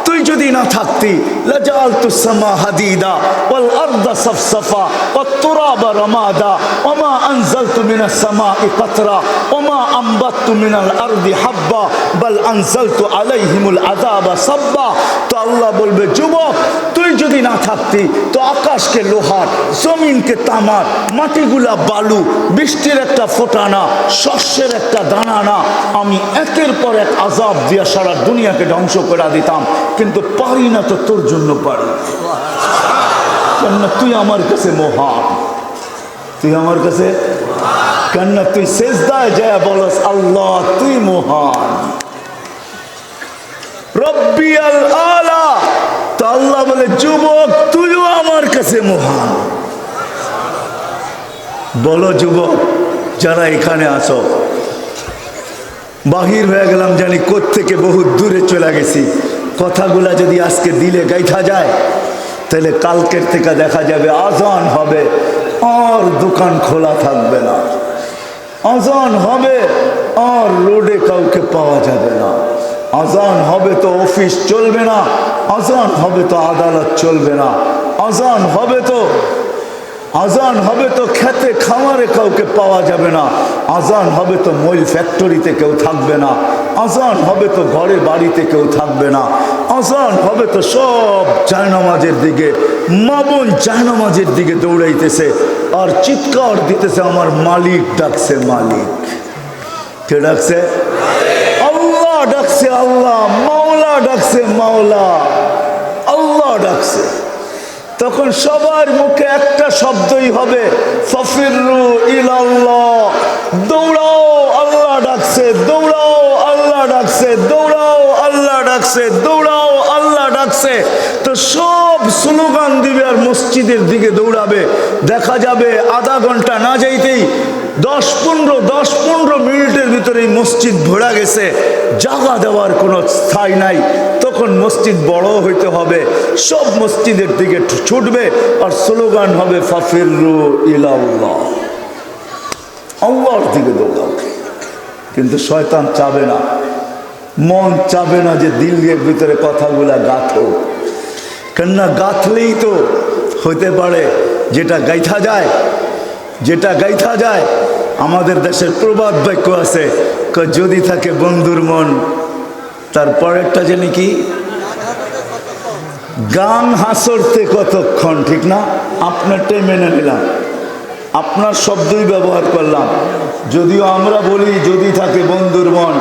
Speaker 1: তুই যদি না থাকতি, লাজালতু সামা হাদিদা ওয়াল আরদা সাফসাফা ওয়াত তুরাবা রামাদা ওমা আনজালতু মিনাস সামাই কাতরা ওমা আমবাতু মিনাল আরদি হাব্বা বাল আনজালতু আলাইহিমুল আযাবা সাব্বা। তো আল্লাহ বলবে যুবক, তুই যদি না থাকতি তো আকাশকে লোহার, জমিনকে তামার, মাটিগুলা বালু, বৃষ্টির একটা ফোঁটা না, শস্যের একটা দানা না, আমি একের পর এক আযাব দিয়া সারা দুনিয়াকে ধ্বংস করে দিতাম, কিন্তু পারি না। তো তোর জন্য পারি, কেননা তুই আমার কাছে মহান, তুই আমার কাছে, কেননা তুই সেজদায় যায় বলস আল্লাহ তুই মহান, রব্বিয়াল আলা। তো আল্লাহ বলে যুবক, তুইও আমার কাছে মহান। বলো যুবক যারা এখানে আছো, বাহির হয়ে গেলাম জানি কোত্থেকে বহুত দূরে চলে গেছি, কথাগুলা যদি আজকে দিলে গাইথা যায়, তাহলে কালকের থেকে দেখা যাবে আজান হবে আর দোকান খোলা থাকবে না, আজান হবে আর রোডে কাউকে পাওয়া যাবে না, আজান হবে তো অফিস চলবে না, আজান হবে তো আদালত চলবে না, আজান হবে তো খেতে খামারে কাউকে পাওয়া যাবে না, আজান হবে তো মইল ফ্যাক্টরিতে কেউ থাকবে না, আজান হবে তো ঘরে বাড়িতে কেউ থাকবে না, আজান হবে তো সব জায়নামাজের দিকে, মা বোন জায়নামাজের দিকে দৌড়াইতেছে আর চিৎকার দিতেছে আমার মালিক ডাকছে, মালিক কে ডাকছে? আল্লাহ ডাকছে, আল্লাহ, মাওলা ডাকছে, মাওলা, আল্লাহ ডাকছে। তখন সবার মুখে একটা শব্দই হবে, ফাফিরু ইলাল্লাহ, দৌড়াও, আল্লাহ ডাকছে, দৌড়াও, আল্লাহ ডাকছে, দৌড়াও, আল্লাহ ডাকছে, দৌড়াও, আল্লাহ ডাকছে। তো সব স্লোগান দিবে আর মসজিদের দিকে দৌড়াবে। দেখা যাবে আধা ঘন্টা না যাইতেই 10-15 মিনিটের ভিতরে মসজিদ ভরা গেছে, জায়গা দেওয়ার কোনো স্থায়ী নাই। তখন মসজিদ বড় হইতে হবে, সব মসজিদের দিকে ছুটবে আর স্লোগান হবে ফাফিরু ইলাল্লাহ, আল্লাহর দিকে দৌড়াও। কিন্তু শয়তান চাবে না, মন চাবে না যে দিলের ভিতরে কথাগুলা গাঁথো, কেননা গাঁথলেই তো হইতে পারে যেটা গাইথা যায়, যেটা গাইথা যায়। আমাদের দেশের প্রবাদ বাক্য আছে, যদি থাকে বন্ধুর মন, তারপরেরটা জানি কি, গান হাসরতে কতক্ষণ, ঠিক না? আপনারটাই মেনে নিলাম, আপনার শব্দই ব্যবহার করলাম, যদিও আমরা বলি যদি থাকে বন্ধুর মন,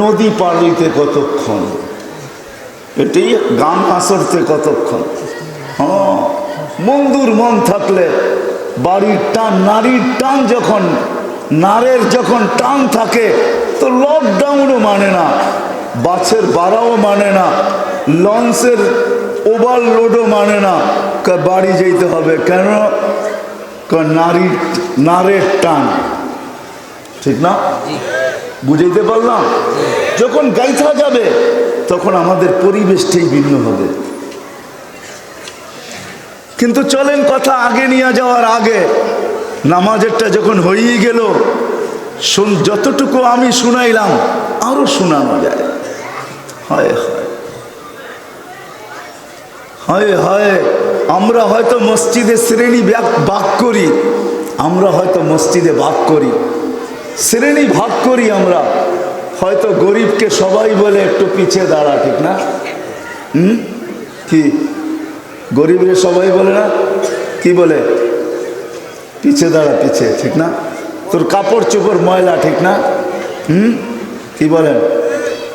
Speaker 1: নদী পার হইতে কতক্ষণ, এটি গান হাসরতে কতক্ষণ। হ্যাঁ, বন্ধুর মন থাকলে বাড়ির টান, নারীর টান, যখন নারের যখন টান থাকে তো লকডাউনও মানে না, বাসের ভাড়াও মানে না, লঞ্চের ওভারলোডও মানে না, বাড়ি যেতে হবে। কেন? নারের টান, ঠিক না? বুঝাইতে পারলাম? যখন গাইথা যাবে তখন আমাদের পরিবেশটাই ভিন্ন হবে। কিন্তু চলেন কথা আগে নিয়ে যাওয়ার আগে নামাজেরটা যখন হয়েই গেল, যতটুকু আমি শুনাইলাম আরো শোনানো যায়। হয় হয় হয় হয় আমরা হয়তো মসজিদে শ্রেণী ভাগ করি, আমরা হয়তো মসজিদে ভাগ করি, শ্রেণী ভাগ করি। আমরা হয়তো গরিবকে সবাই বলে একটু পিছিয়ে দাঁড়া, ঠিক না? কি গরিবরে সবাই বলে না? কি বলে? পিছিয়ে দাঁড়া, পিছিয়ে, ঠিক না? তোর কাপড় চোপড় ময়লা, ঠিক না? কি বলেন?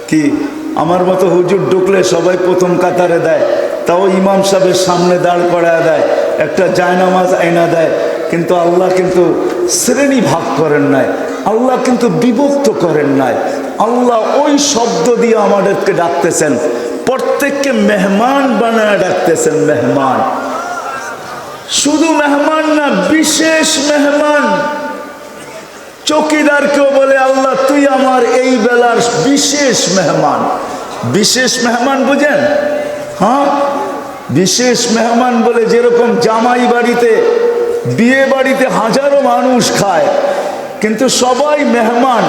Speaker 1: কি আমার মতো হুজুর ঢুকলে সবাই প্রথম কাতারে দেয়, তাও ইমাম সাহেবের সামনে দাঁড় করায় দেয়, একটা জায়নামাজ আইনা দেয়। কিন্তু আল্লাহ কিন্তু শ্রেণী ভাগ করেন নাই, আল্লাহ কিন্তু বিভক্ত করেন নাই। আল্লাহ ওই শব্দ দিয়ে আমাদেরকে ডাকতেছেন, প্রত্যেককে মেহমান বানায় ডাকতেছেন। মেহমান, শুধু মেহমান না, বিশেষ মেহমান। চৌকিদারকেও বলে আল্লাহ তুই আমার এই বেলার বিশেষ মেহমান। বিশেষ মেহমান বুঝেন? হ্যাঁ, বিশেষ মেহমান বলে যেরকম জামাই বাড়িতে, বিয়ে বাড়িতে হাজারো মানুষ খায়, কিন্তু সবাই মেহমান,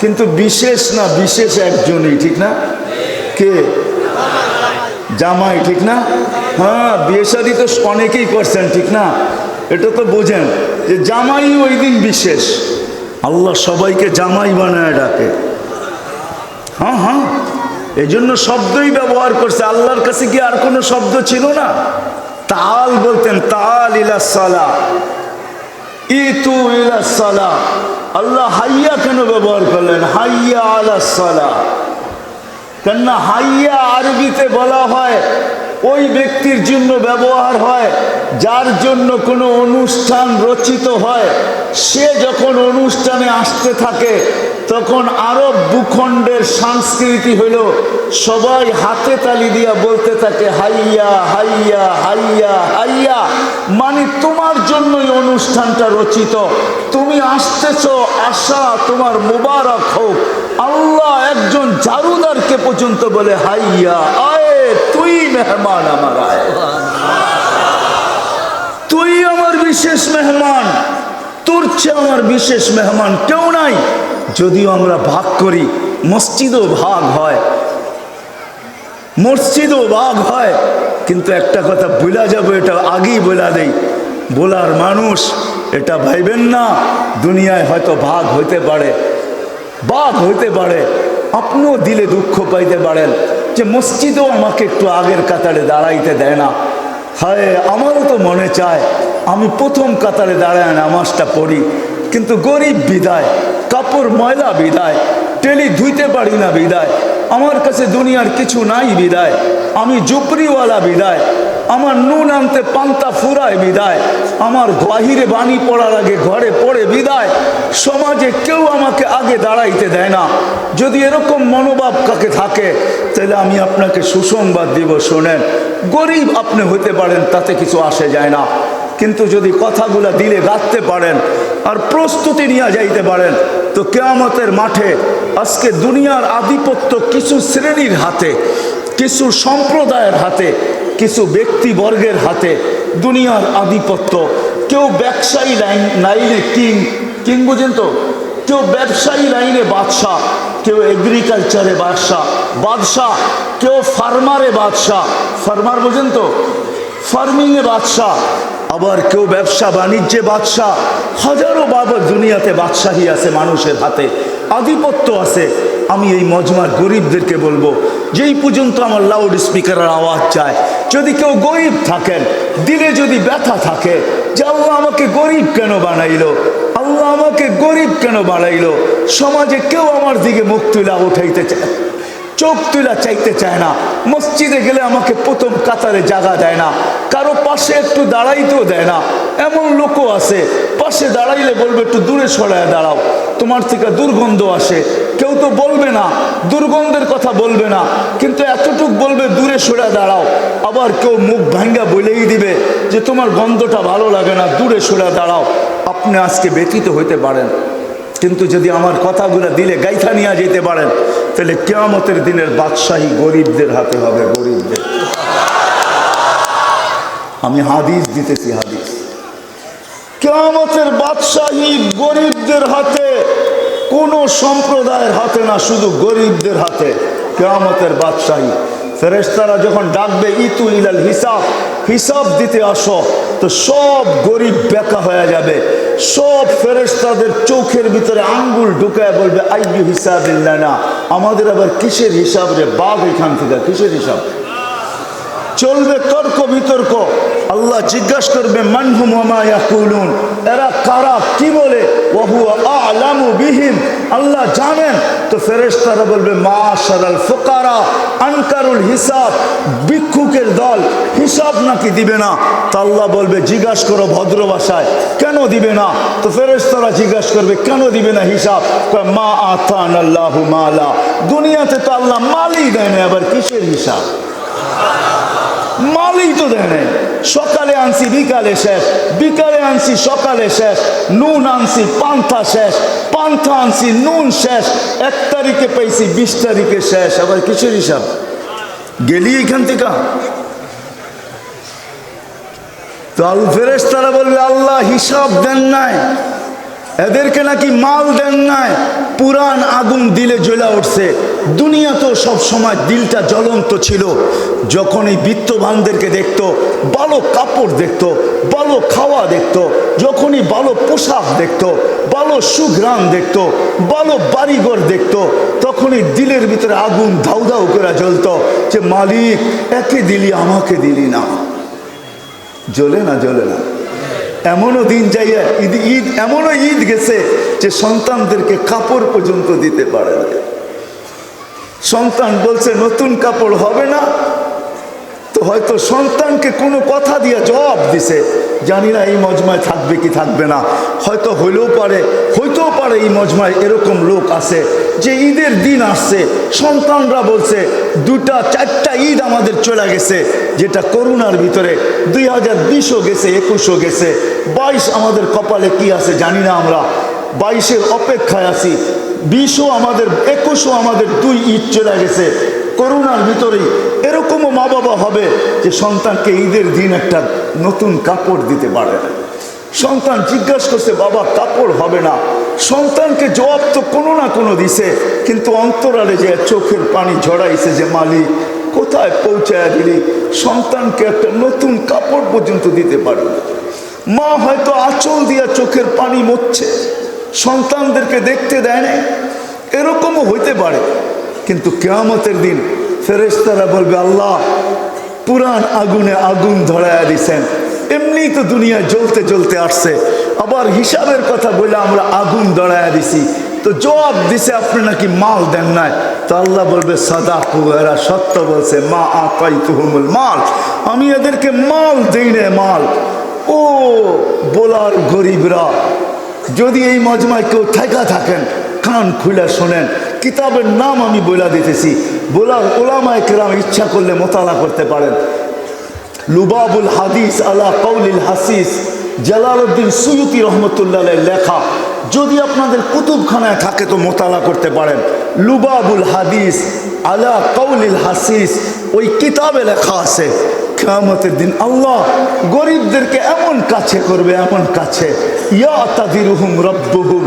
Speaker 1: কিন্তু বিশেষ না, বিশেষ একজনই, ঠিক না? কে? জামাই, ঠিক না? হ্যাঁ, বিয়ে শাদী তো অনেকেই করছেন, ঠিক না? এটা তো বোঝেন যে জামাই ওই দিন বিশেষ। আল্লাহ সবাইকে জামাই বানায় ডাকে। হ্যাঁ হ্যাঁ, এই জন্য শব্দই ব্যবহার করছে। আল্লাহর কাছে কি আর কোনো শব্দ ছিল না? তাল বলতেন, তাল ইলাস সালাহ, ইতু ইলাস সালাহ। আল্লাহ হাইয়া কেন ব্যবহার করলেন? হাইয়া আলাস সালাহ। কেননা হাইয়া আরবিতে বলা হয় ওই ব্যক্তির জন্য ব্যবহার হয় যার জন্য কোনো অনুষ্ঠান রচিত হয়। সে যখন অনুষ্ঠানে আসতে থাকে তখন আরব ভূখণ্ডের সংস্কৃতি হইল সবাই হাতে তালি দিয়া বলতে থাকে হাইয়া হাইয়া হাইয়া হাইয়া, মানে তোমার জন্যই অনুষ্ঠানটা রচিত, তুমি আসতেছ, আশা তোমার মুবারক হোক। আল্লাহ একজন ঝাড়ুদারকে পর্যন্ত বলে হাইয়া আয়, তুই মেহমান আমার, আয়, তুই আমার বিশেষ মেহমান, তোর চেয়ে আমার বিশেষ মেহমান কেউ নাই। যদিও আমরা ভাগ করি, মসজিদও ভাগ হয়, মসজিদও ভাগ হয়, কিন্তু একটা কথা বলা যাবে, এটা আগেই বলা দেই, বলার মানুষ এটা ভাইবেন না দুনিয়ায় হয়তো ভাগ হইতে পারে, ভাগ হইতে পারে। আপনিও দিলে দুঃখ পাইতে পারেন যে মসজিদেও আমাকে একটু আগের কাতারে দাঁড়াইতে দেয় না। হায়, আমারও তো মনে চায় আমি প্রথম কাতারে দাঁড়ায় নামাজটা পড়ি, কিন্তু গরিব বিদায়, কাপড় ময়লা বিদায়, টেলি ধুইতে পারি না বিদায়, আমার কাছে দুনিয়ার কিছু নাই বিদায়, আমি জুপরিওয়ালা বিদায়, আমার নুন আনতে পান্তা ফুরায় বিদায়, আমার বাহিরে বাণী পড়ার আগে ঘরে পড়ে বিদায়, সমাজে কেউ আমাকে আগে দাঁড়াইতে দেয় না। যদি এরকম মনোভাব কাকে থাকে তাহলে আমি আপনাকে সুসংবাদ দিব, শোনেন, গরিব আপনি হতে পারেন, তাতে কিছু আসে যায় না, কিন্তু যদি কথাগুলা দিলে গাঁথতে পারেন আর প্রস্তুতি নিয়ে যাইতে পারেন তো কিয়ামতের মাঠে আজকে দুনিয়ার আধিপত্য কিছু শ্রেণীর হাতে, কিছু সম্প্রদায়ের হাতে, কিছু ব্যক্তিবর্গের হাতে দুনিয়ার আধিপত্য। কেউ ব্যবসায়ী লাইনে কিং বুঝেন তো, কেউ ব্যবসায়ী লাইনে বাদশাহ, কেউ এগ্রিকালচারে বাদশাহ, কেউ ফার্মারে বাদশাহ, ফার্মার বুঝেন তো, ফার্মিংয়ে বাদশাহ, আবার কেউ ব্যবসা বাণিজ্যে বাদশাহ। হাজারো বাবা দুনিয়াতে বাদশাহী আছে, মানুষের হাতে আধিপত্য আছে। আমি এই মজমার গরিবদেরকে বলবো, যেই পর্যন্ত আমার লাউড স্পিকারের আওয়াজ যায়, যদি কেউ গরিব থাকেন, দিলে যদি ব্যথা থাকে যে আল্লাহ আমাকে গরিব কেন বানাইলো, আল্লাহ আমাকে গরিব কেন বানাইলো, সমাজে কেউ আমার দিকে মুখ তুলা উঠাইতে চায়, চোখ তুলা চাইতে চায় না, মসজিদে গেলে আমাকে প্রথম কাতারে জায়গা দেয় না, কারো পাশে একটু দাঁড়াইতেও দেয় না। এমন লোকও আছে পাশে দাঁড়াইলে বলবে একটু দূরে সরায় দাঁড়াও, তোমার থেকে দুর্গন্ধ আসে। কেউ তো বলবে না, দুর্গন্ধের কথা বলবে না, কিন্তু এতটুক বলবে দূরে সরে দাঁড়াও। আবার কেউ মুখ ভাঙ্গা বলেই দিবে যে তোমার গন্ধটা ভালো লাগে না, দূরে সরে দাঁড়াও। আপনি আজকে ব্যতীত হইতে পারেন, কিন্তু যদি আমার কথাগুলো দিলে গাইথা নিয়ে যেতে পারেন তাহলে কিয়ামতের দিনের বাদশাহী গরিবদের হাতে হবে, গরিবদের। আমি হাদিস দিতেছি, হাদিস। কিয়ামতের বাদশাহী গরিবদের হাতে, কোনো সম্প্রদায়ের হাতে না, শুধু গরিবদের হাতে কিয়ামতের বাদশাহী। ফেরেশতারা যখন ডাকবে ইতু ইলাল হিসাব, হিসাব দিতে আসো, তো সব গরিব বেকা হয়ে যাবে। সব ফেরেশতাদের চোখের ভিতরে আঙ্গুল ঢুকায় বলবে আইয়ু হিসাবিল্লানা, আমাদের আবার কিসের হিসাব রে বাঘ, এখান থেকে কিসের হিসাব? চলবে তর্ক বিতর্ক। আল্লাহ জিজ্ঞাসা করবে মানহুম ওয়া মা ইয়াকুলুন, এরা কারা, কি বলে? ওয়া হুয়া আ'লামু বিহিম, আল্লাহ জানেন। তো ফেরেশতারা বলবে মাশারাল ফুকারা আনকারুল হিসাব, ভিক্ষুকের দল, হিসাব নাকি দিবে না? তো আল্লাহ বলবে জিজ্ঞাসা করো ভদ্র ভাষায়, কেন দিবে না? তো ফেরেশতারা জিজ্ঞাসা করবে কেন দিবে না হিসাব? কয় মা আতানাল্লাহু মালা, দুনিয়াতে তো আল্লাহ মালই দেয় না, আবার কিসের হিসাব? মালই তো দেয় নাই। সকালে আনছি বিকালে শেষ, বিকালে আনছি সকালে শেষ, নুন আনছি পান্থা শেষ, পান্থা আনছি নুন শেষ, 1 তারিখে পাইছি 20 তারিখে শেষ, আবার কিসের হিসাব? গেলি এখান থেকে। তো আল ফেরেশতারা বলবে আল্লাহ হিসাব দেন নাই, এদেরকে নাকি মাল দেন নাই, পুরান আগুন দিলে জ্বলা উঠছে। দুনিয়া তো সব সময় দিলটা জ্বলন্ত ছিল। যখন এই বিত্তবানদেরকে দেখতো, ভালো কাপড় দেখতো, ভালো খাওয়া দেখতো, যখনই ভালো পোশাক দেখতো, ভালো সুঘ্রাণ দেখতো, ভালো বাড়িঘর দেখতো, তখনই দিলের ভিতরে আগুন ধাউ ধাউ করে জ্বলতো যে মালিক একে দিলি আমাকে দিলি না। জ্বলে না? জ্বলে না? এমনও দিন যাইয়া ঈদ এমনও ঈদ গেছে যে সন্তানদেরকে কাপড় পর্যন্ত দিতে পারে না। সন্তান বলছে নতুন কাপড় হবে না, তো হয়তো সন্তানকে কোনো কথা দিয়ে জবাব দিছে, জানি না এই মজমায় থাকবে কি থাকবে না, হয়তো হইতেও পারে এই মজমায় এরকম লোক আছে যে ঈদের দিন আসছে, সন্তানরা বলছে 2টা 4টা ঈদ আমাদের চলে গেছে, যেটা করোনার ভিতরে 2020ও গেছে, 21ও গেছে, 22 আমাদের কপালে কি আছে জানি না, আমরা 22-এর অপেক্ষায় আছি, 20ও আমাদের, 21ও আমাদের 2 ঈদ চলে গেছে করোনার ভিতরেই। এরকমও মা বাবা হবে যে সন্তানকে ঈদের দিন একটা নতুন কাপড় দিতে পারে না। সন্তান জিজ্ঞাসা করছে বাবা কাপড় হবে না, সন্তানকে জবাব তো কোনো না কোনো দিছে, কিন্তু অন্তরালে যে চোখের পানি ঝরাইছে যে মালিক কোথায় পৌঁছায় দিলি, সন্তানকে একটা নতুন কাপড় পর্যন্ত দিতে পারে না। মা হয়তো আঁচল দিয়া চোখের পানি মুছছে, সন্তানদেরকে দেখতে দেয় না, এরকমও হইতে পারে। কিন্তু কিয়ামতের দিন ফেরেশতারা বলবে আল্লাহ পুরান আগুনে আগুন ধরায়া দিছেন, এমনি তো দুনিয়ায় জ্বলতে জ্বলতে আসছে, আবার হিসাবের কথা বলে আমরা আগুন ধরায়া দিছি, তো জবাব দিছে আপনি নাকি মাল দেন নাই। তো আল্লাহ বলবে সাদাকু, এরা সত্য বলছে, মা আতাইতুহুমুল মাল, আমি এদেরকে মাল দেই না, মাল। ও বলার গরিবরা, যদি এই মজমায় কেউ ঠেকা থাকেন কান খুলে শোনেন, কিতাবের নাম আমি বলে দিতেছি, বলার ওলামায়ে কেরাম ইচ্ছা করলে মোতালা করতে পারেন। লুবাবুল হাদিস আলা কওলিল হাসিস, জালালউদ্দিন সুয়ুতি রহমতুল্লাহ লেখা, যদি আপনাদের কুতুবখানায় থাকে তো মোতালা করতে পারেন। লুবাবুল হাদিস আলা কওলিল হাসিস, ওই কিতাবে লেখা আছে কিয়ামতের দিন আল্লাহ গরিবদেরকে এমন কাছে করবে, এমন কাছে, ইয়াতাদিরুহুম রাব্বুহুম,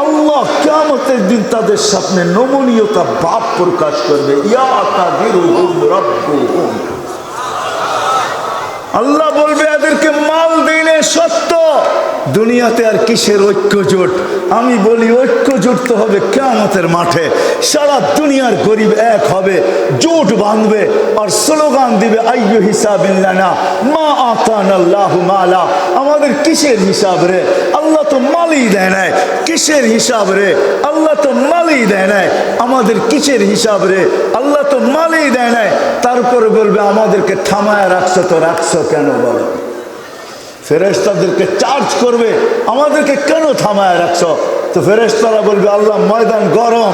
Speaker 1: আল্লাহ কিয়ামতের দিন তাদের সামনে নমনীয়তা ভাব প্রকাশ করবে, ইয়াতাদিরুহুম রাব্বুহুম। আল্লাহ বলবে এদেরকে মাল দিনে সত্য, দুনিয়াতে আর কিসের ঐক্য জোট? আমি বলি ঐক্য জোট তো হবে কিয়ামতের মাঠে, সারা দুনিয়ার গরিব এক হবে, জোট বাঁধবে আর স্লোগান দিবে আইয়ু হিসাবিল্লানা মা আতানাল্লাহু মালা, আমাদের কিসের হিসাব রে, আল্লাহ তো মালই দেয় নাই, কিসের হিসাব রে, আল্লাহ তো মালই দেয় নাই, আমাদের কিসের হিসাব রে, আল্লাহ তো মালই দেয় নাই। তারপরে বলবে আমাদেরকে থামায় রাখছো, তো রাখছো কেন বলো? ফেরেশতাদেরকে চার্জ করবে, আমাদেরকে কেন থামায় রাখছো? তো ফেরেশতারা বলবে আল্লাহ ময়দান গরম,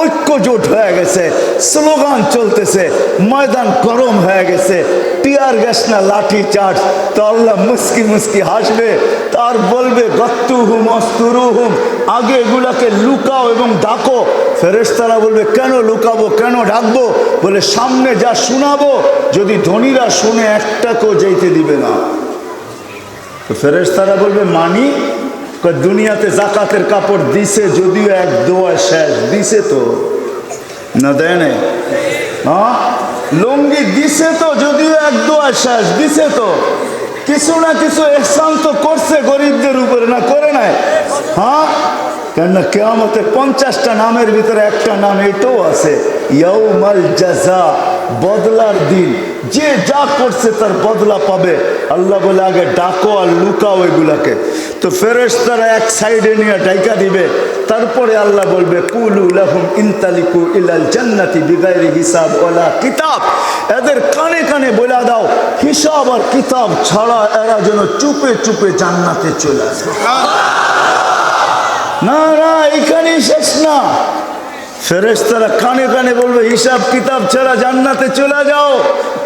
Speaker 1: ঐক্য জোট হয়ে গেছে, স্লোগান চলতেছে, ময়দান গরম হয়ে গেছে, টিয়ার গ্যাস না লাঠি চার্জ। তো আল্লাহ মুস্কি মুস্কি হাসবে, তার বলবে গত্তুহুম অস্তুরুহুম, আগে এগুলাকে লুকাও এবং ডাকো। ফেরেশতারা বলবে কেন লুকাবো, কেন ডাকবো? বলে সামনে যা শোনাবো, যদি ধনীরা শুনে একটাকেও যেতে দিবে না। তো ফেরেশতারা বলবে মানি, কয় দুনিয়াতে জাকাতের কাপড় দিছে যদিও এক দোয়া শেষ দিছে তো না, দেয় নাই? হ্যাঁ, লুঙ্গি দিছে তো যদিও এক দোয়া শেষ দিছে তো, কিছু না কিছু ইহসান তো করছে গরিবদের উপরে, না করে নাই? হ্যাঁ, কেননা কিয়ামতের 50টা নামের ভিতরে একটা নাম এটাও আছে, ইয়াউমাল জাযা, বদলার দিন। যে যা করছে তার বদলা পাবে। আল্লাহ বলে আগে ডাকো আর লুকাও এগুলাকে। তো ফেরেশতারা এক সাইডে নিয়ে ডাইকা দিবে, তারপরে আল্লাহ বলবে কুলু লাহুম ইনতালিকু ইলাল জান্নাতি বিগাইরি হিসাব ওয়ালা কিতাব। এদের কানে কানে বলে দাও হিসাব আর কিতাব ছাড়া এরা যেন চুপে চুপে জান্নাতে চলে আসে। না না, এখানেই শেষ না। ফেরেশতারা কানে কানে বলবে হিসাব কিতাব ছাড়া জান্নাতে চলে যাও।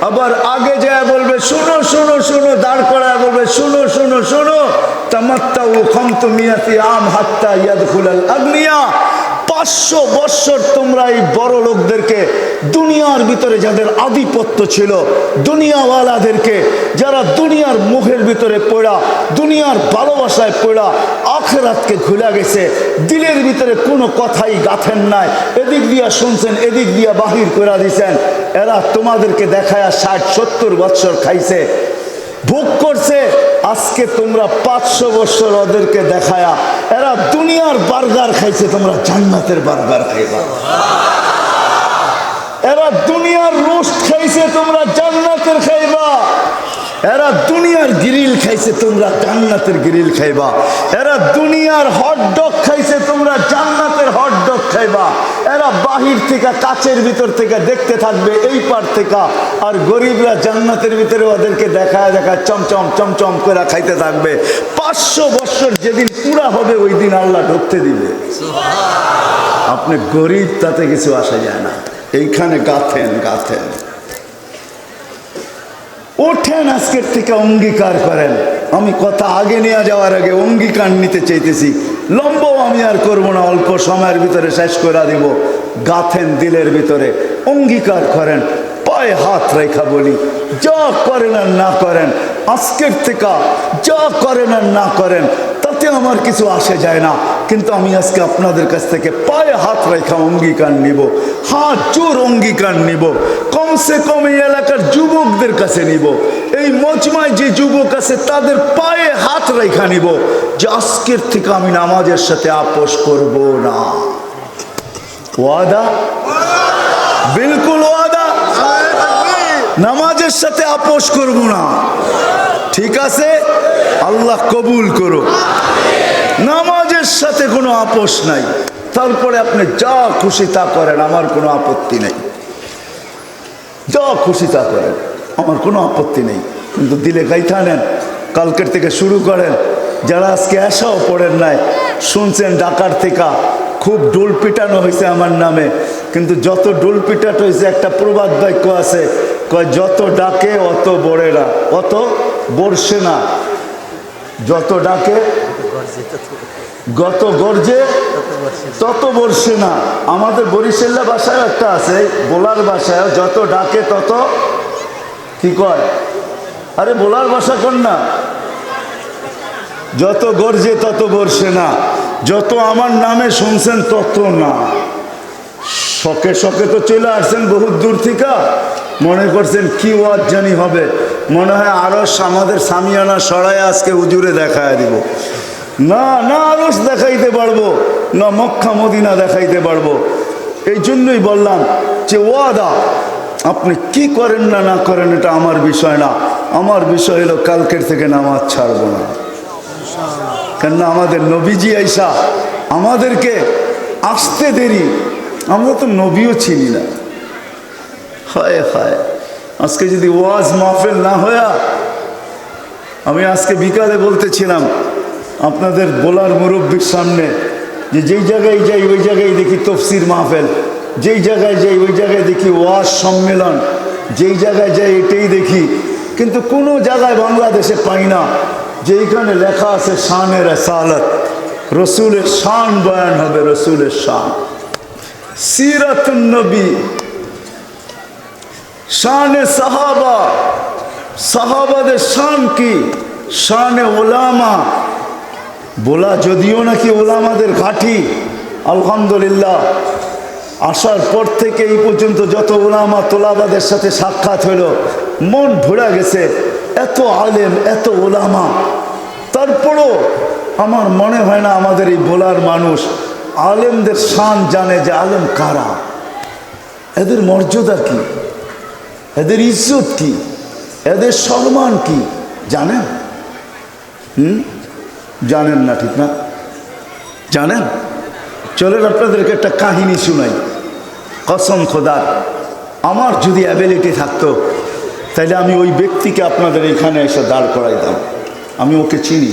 Speaker 1: আবার আগে যায় বলবে শুনো শুনো শুনো, দাঁড় করায় বলবে শুনো শুনো শুনো, তামাত্তাউ খামতু মিয়াতি আম হাত্তা ইয়াদখুলাল আগনিয়া। 500 বৎসর তোমরা এই বড় লোকদেরকে, দুনিয়ার ভিতরে যাদের আধিপত্য ছিল, দুনিয়াওয়ালাদেরকে, যারা দুনিয়ার মুখের ভিতরে পড়া, দুনিয়ার ভালোবাসায় পড়া আখিরাতকে ভুলে গেছে, দিলের ভিতরে কোনো কথাই গাথেন নাই, এদিক দিয়া শুনছেন এদিক দিয়া বাহির করে দিছেন, এরা তোমাদেরকে দেখায়া 60-70 বৎসর খাইছে, ভোগ করছে। আজকে তোমরা 500 বছর ওদেরকে দেখায়া এরা দুনিয়ার বার্গার খাইছে, তোমরা জান্নাতের বার্গার খাইবা। এরা দুনিয়ার রোস্ট খাইছে, তোমরা জান্নাতের খাইবা। এরা দুনিয়ার গ্রিল খাইছে, তোমরা জান্নাতের গ্রিল খাইবা। এরা দুনিয়ার হটডগ খাইছে, তোমরা জান্নাতের হটডগ খাইবা। এরা বাহির থেকে কাচের ভিতর থেকে দেখতে থাকবে এই পার থেকে, আর গরিবরা জান্নাতের ভিতরে ওদেরকে দেখায় দেখায় চমচম চমচম করে খাইতে থাকবে। 500 বছর যেদিন পুরা হবে ওই দিন আল্লাহ ঢুকতে দিবে। আপনি গরিব তাতে কিছু আসা যায় না, এইখানে গাথেন গাথেন। ওঠেন আজকের থেকে অঙ্গীকার করেন। আমি কথা আগে নিয়ে যাওয়ার আগে অঙ্গীকার নিতে চাইতেছি, লম্বাও আমি আর করবো না, অল্প সময়ের ভিতরে শেষ করে দিব। গাথেন দিলের ভিতরে, অঙ্গীকার করেন, পায়ে হাত রেখা বলি, যা করেন আর না করেন আজকের থেকে, যা করেন আর না করেন তাতে আমার কিছু আসে যায় না, কিন্তু আমি আজকে আপনাদের কাছ থেকে পায়ে হাত রেখা অঙ্গীকার নিব, হাত জোর অঙ্গীকার নিব। কমসে কম এই এলাকার যুবকদের কাছে নিব, এই মজমায় যে যুবক আছে তাদের পায়ে হাত রেখা নিব যে আজকের থেকে আমি নামাজের সাথে আপোষ করব না। ওয়াদা? বিলকুল ওয়াদা, নামাজের সাথে আপোষ করব না। ঠিক আছে, আল্লাহ কবুল করো। নামাজের সাথে কোনো আপোষ নাই। তারপরে আপনি যা খুশি তা করেন, আমার কোনো আপত্তি নেই। যা খুশি তা করেন, আমার কোনো আপত্তি নেই, কিন্তু দিলে গাইথা নেন। কালকের থেকে শুরু করেন। যারা আজকে আসাও পড়েন নাই, শুনছেন ঢাকার থেকে খুব ডোল পিটানো হয়েছে আমার নামে, কিন্তু যত ডোল পিটাট হয়েছে একটা প্রবাদ বাক্য আছে, কয় যত ডাকে অত বড়ে না, অত বর্ষে না। যত ডাকে গত গর্জে তত বর্ষে না। আমাদের বরিশাল্লা ভাষায় একটা আছে, বোলার ভাষায় যত ডাকে তত কি কয়, আরে বোলার ভাষা কর না, যত গর্জে তত বর্ষে না। যত আমার নামে শুনছেন তত না। শখে শখে তো চলে আসছেন বহুত দূর থেকে, মনে করছেন কি ওয়াজ জানি হবে, মনে হয় আরস আমাদের সামিয়ানা সরাই আজকে হুজুরে দেখায় দিব। না না, আরস দেখাইতে পারবো না, মক্কা মদিনা দেখাইতে পারবো। এই জন্যই বললাম যে ওয়াদা, আপনি কি করেন না না করেন এটা আমার বিষয় না। আমার বিষয় হলো কালকের থেকে নামাজ ছাড়বো না। কেননা আমাদের নবীজি আইসা আমাদেরকে আসতে দেরি, আমরা তো নবীও চিনি না। হায় হায়, আজকে যদি ওয়াজ মাহফিল না হয়া, আমি আজকে বিকালে বলতেছিলাম আপনাদের বলার মুরব্বীর সামনে যে যেই জায়গায় যাই ওই জায়গায় দেখি তফসির মাহফিল, যেই জায়গায় যাই ওই জায়গায় দেখি ওয়াজ সম্মেলন, যেই জায়গায় যাই এটাই দেখি, কিন্তু কোনো জায়গায় বাংলাদেশে পাই না যেইখানে লেখা আছে শানে রাসালাত, রসুলের শান বয়ান হবে, রসুলের শান, সিরাতুন নবী, শানে সাহাবা, সাহাবাদের শান কি, শানে ওলামা বলা, যদিও নাকি ওলামাদের ঘাঁটি, আলহামদুলিল্লাহ আসার পর থেকে এই পর্যন্ত যত ওলামা তোলাবাদের সাথে সাক্ষাৎ হলো মন ভরে গেছে। এত আলেম, এত ওলামা, তারপরও আমার মনে হয় না আমাদের এই বলার মানুষ আলেমদের শান জানে যে আলেম কারা, এদের মর্যাদা কি, এদের ইজ্জত কি, এদের সম্মান কি জানেন? জানেন না, ঠিক না? জানেন? চলেন আপনাদেরকে একটা কাহিনী শুনাই। কসম খোদার, আমার যদি অ্যাবিলিটি থাকতো তাহলে আমি ওই ব্যক্তিকে আপনাদের এখানে এসে দাঁড় করাইতাম। আমি ওকে চিনি,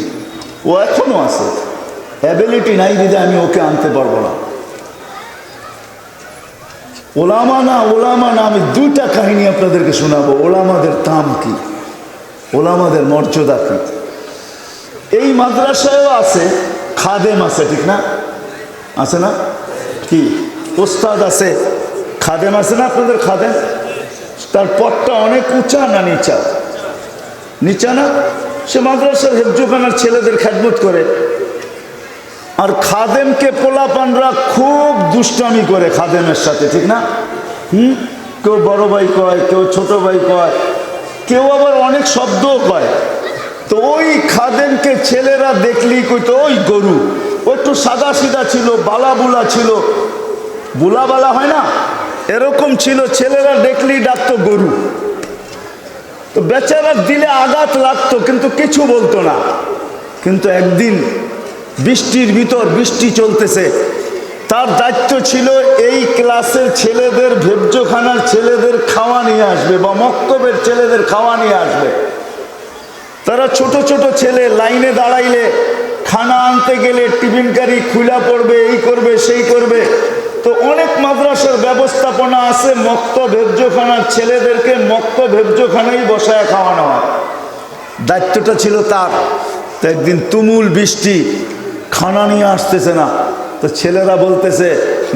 Speaker 1: ও এখনো আছে। অ্যাবিলিটি নাই দিদি আমি ওকে আনতে পারবো না। ওলামা না, ওলামা না, আমি দুইটা কাহিনী আপনাদেরকে শোনাবো। ওলামাদের দাম কি, ওলামাদের মর্যাদা কি। এই মাদ্রাসায়ও আছে খাদেম আছে, ঠিক না? আছে না? কি ওস্তাদ আছে, খাদেম আছে না আপনাদের? খাদেম, তার পথটা অনেক উঁচা না নিচা? নিচা না? সে মাদ্রাসার হেফজোখানার ছেলেদের খেদমত করে। আর খাদেমকে পোলাপানরা খুব দুষ্টামি করে খাদেমের সাথে, ঠিক না? কেউ বড় ভাই কয়, কেউ ছোট ভাই কয়, কেউ আবার অনেক শব্দও কয়। তো ওই খাদেমকে ছেলেরা দেখলেই কইতো ওই গরু। ও একটু সাদা সিধা ছিল, বালা বুলা ছিল, বুলা বালা হয় না, এরকম ছিল। ছেলেরা দেখলেই ডাকতো গরু। তো বেচারা দিলে আঘাত লাগতো কিন্তু কিছু বলতো না। কিন্তু একদিন বৃষ্টির ভিতর, বৃষ্টি চলতেছে, তার দায়িত্ব ছিল এই ক্লাসের ছেলেদের, ভেবজোখানার ছেলেদের খাওয়া নিয়ে আসবে বা মক্তবের ছেলেদের খাওয়া নিয়ে আসবে। তারা ছোট ছোট ছেলে লাইনে দাঁড়াইলে খানা আনতে গেলে টিফিন কারি খুলা পড়বে, এই করবে সেই করবে। তো অনেক মাদ্রাসার ব্যবস্থাপনা আছে, মক্তব হেফজোখানার ছেলেদেরকে মক্তব হেফজোখানায় বসায় খাওয়ানো হয়। দায়িত্বটা ছিল তার। তো একদিন তুমুল বৃষ্টি, খানা নিয়ে আসতেছে না। তো ছেলেরা বলতেছে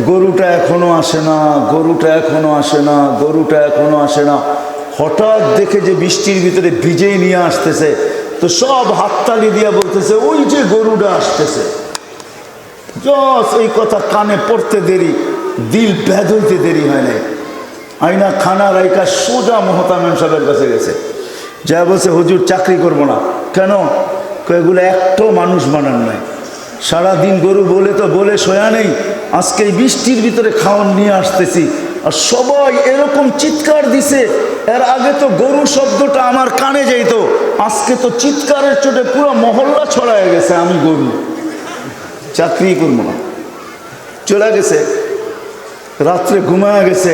Speaker 1: গরুটা এখনো আসে না, গরুটা এখনো আসে না, গরুটা এখনো আসে না। হঠাৎ দেখে যে বৃষ্টির ভিতরে ভিজেই নিয়ে আসতেছে, তো সব হাততালি দিয়া বলতেছে ওই যে গরুটা আসতেছে। জস এই কথা কানে পড়তে দেরি, দিল ব্যাধ হইতে দেরি হয় নাই। আইনা খানা রাইকা সোজা মোহতামিম সাহেবের কাছে গেছে, যা বলছে হুজুর চাকরি করব না। কেন? এগুলো একটাও মানুষ বানান নাই, সারাদিন গরু বলে তো বলে শোয়া নেই, আজকে এই বৃষ্টির ভিতরে খাওয়ান নিয়ে আসতেছি। আর সবাই এরকম চিৎকার দিছে, এর আগে তো গরু শব্দটা আমার কানে যাইতো, আজকে তো চিৎকারের চোটে পুরো মহল্লা ছড়ায় গেছে আমি গরু, চাকরি করবো না। চলে গেছে, রাত্রে ঘুমায় গেছে,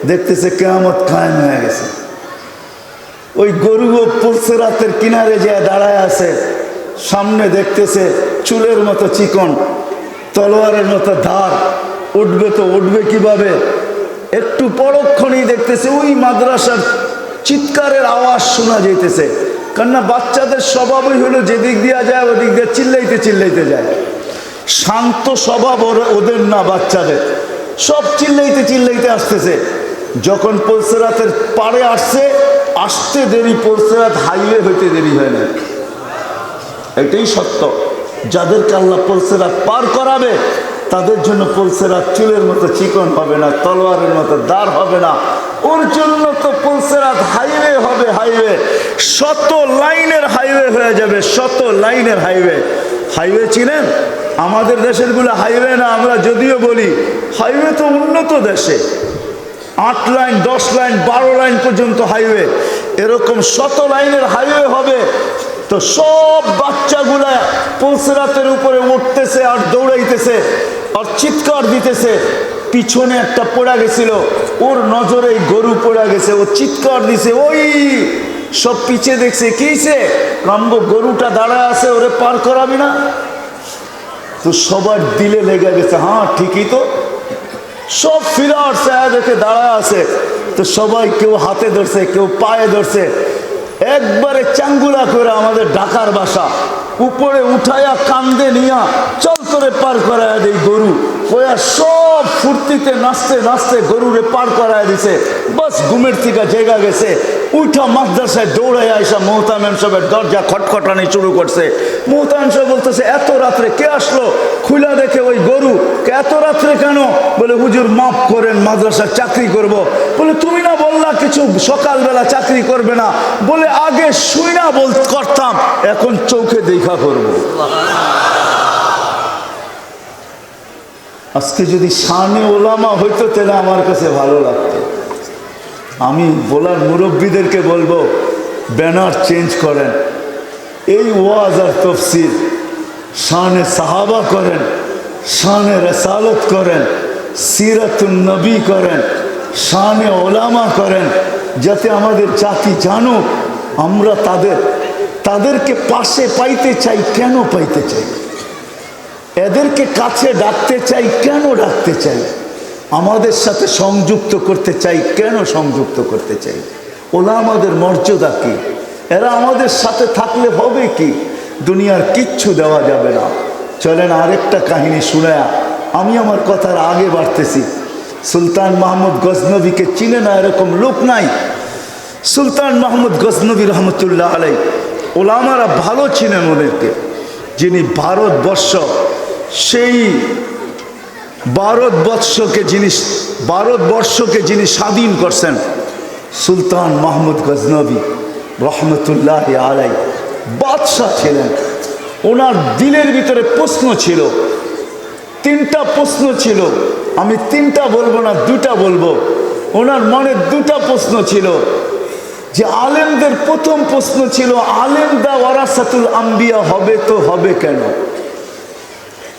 Speaker 1: দেখতেছে কিয়ামত কায়েম হয়ে গেছে। ওই গরুও পড়ছে রাতের কিনারে যে দাঁড়ায় আছে, সামনে দেখতেছে চুলের মতো চিকন, তলোয়ারের মতো ধার, উঠবে তো উঠবে কিভাবে। একটু পরক্ষণেই দেখতেছে ওই মাদ্রাসার চিৎকারের আওয়াজ শোনা যাইতেছে। কেননা বাচ্চাদের স্বভাবই হলো যেদিক দিয়া যায় ওদিক দিয়ে চিল্লাইতে চিল্লাইতে যায়। শান্ত স্বভাব ওদের না, বাচ্চাদের সব চিল্লাইতে চিল্লাইতে আসতেছে। যখন পলসেরাতের পাড়ে আসছে, আসতে দেরি, পলসেরাত হাইওয়ে হইতে দেরি হয় না। এটাই সত্য। যাদেরকে আল্লাহ পলসেরাত পার করাবে তাদের জন্য পলসেরাত চুলের মতো চিকন হবে না, তলোয়ারের মতো দাঁড় হবে না। ওর জন্য তো পলসেরাত হাইওয়ে হবে, হাইওয়ে, শত লাইনের হাইওয়ে হয়ে যাবে, শত লাইনের হাইওয়ে। হাইওয়ে চিনেন? আমাদের দেশের গুলো হাইওয়ে না, আমরা যদিও বলি হাইওয়ে তো উন্নত দেশে 8 লাইন 10 লাইন 12 লাইন পর্যন্ত হাইওয়ে, এরকম শত লাইনের হাইওয়ে হবে। তো সব বাচ্চাগুলা পলসেরাতের উপরে উঠতেছে আর দৌড়াইতেছে আর চিৎকার দিতেছে। পিছনে একটা পড়া গেছিল, ওর নজরে গরু পড়া গেছে, ও চিৎকার দিছে, ওই সব পিছে দেখছে, কিছে কাম্বো গরুটা দাঁড়ায় আছে, ওরে পার করাবি না? তো সবার দিলে লেগে গেছে, হ্যাঁ ঠিকই তো। সব ফিরে আসছে, দেখে দাঁড়ায় আছে। তো সবাই কেউ হাতে ধরছে, কেউ পায়ে ধরছে, একবারে চাঙ্গুলা করে, আমাদের ঢাকার ভাষা উপরে উঠাইয়া কান্দে নিয়া চল তোরে পার করাইয়া দেই গরু কয়া সব ফুর্তিতে নাচতে নাচতে গরুরে পার করাইয়া দিছে। বাস ঘুমের থেকে জেগা গেছে, উঠা মাদ্রাসায় দৌড়াইয়া আইসা মোহতামিম সাহেবের দরজা খটখটানি শুরু করছে। মোহতামিম সাহেব বলতেছে এত রাত্রে কে আসলো? খুলা দেখে ওই গরু। এত রাত্রে কেন? বলে হুজুর মাফ করেন, মাদ্রাসার চাকরি করব। বলে তুমি না বললা কিছু সকালবেলা চাকরি করবে না? বলে আগে শুই না করতাম, এখন চোখে দেখা করব। আজকে যদি শানে ওলামা হইতো তাহলে আমার কাছে ভালো লাগতো। আমি বলার মুরব্বীদেরকে বলবো ব্যানার চেঞ্জ করেন, এই ওয়াজ আর তফসির শানে সাহাবা করেন, শানে রসালত করেন, সিরাতুন নবী করেন, শানে ওলামা করেন, যাতে আমাদের জাতি জানুক আমরা তাদেরকে পাশে পাইতে চাই। কেন পাইতে চাই? এদেরকে কাছে ডাকতে চাই। কেন ডাকতে চাই? আমাদের সাথে সংযুক্ত করতে চাই। কেন সংযুক্ত করতে চাই? ওলামাদের মর্যাদা কি? এরা আমাদের সাথে থাকলে হবে কি? দুনিয়ার কিচ্ছু দেওয়া যাবে না। চলেন আরেকটা কাহিনী শুনায়া আমি আমার কথার আগে বাড়তেছি। সুলতান মাহমুদ গজনবীকে চিনে না এরকম লোক নাই। সুলতান মাহমুদ গজনবী রহমতুল্লাহ আলাই ওলামারা ভালো চিনেন ওদেরকে, যিনি সেই ভারতবর্ষকে যিনি স্বাধীন করছেন, সুলতান মাহমুদ গজনবী রহমতুল্লাহ আলাই বাদশাহ ছিলেন। ওনার দিলের ভিতরে প্রশ্ন ছিল, 3টা প্রশ্ন ছিল। আমি 3টা বলবো না, 2টা বলবো। ওনার মনে 2টা প্রশ্ন ছিল। যে আলেমদের প্রথম প্রশ্ন ছিল, আলেমদা ওয়ারাসাতুল আম্বিয়া হবে তো হবে কেন?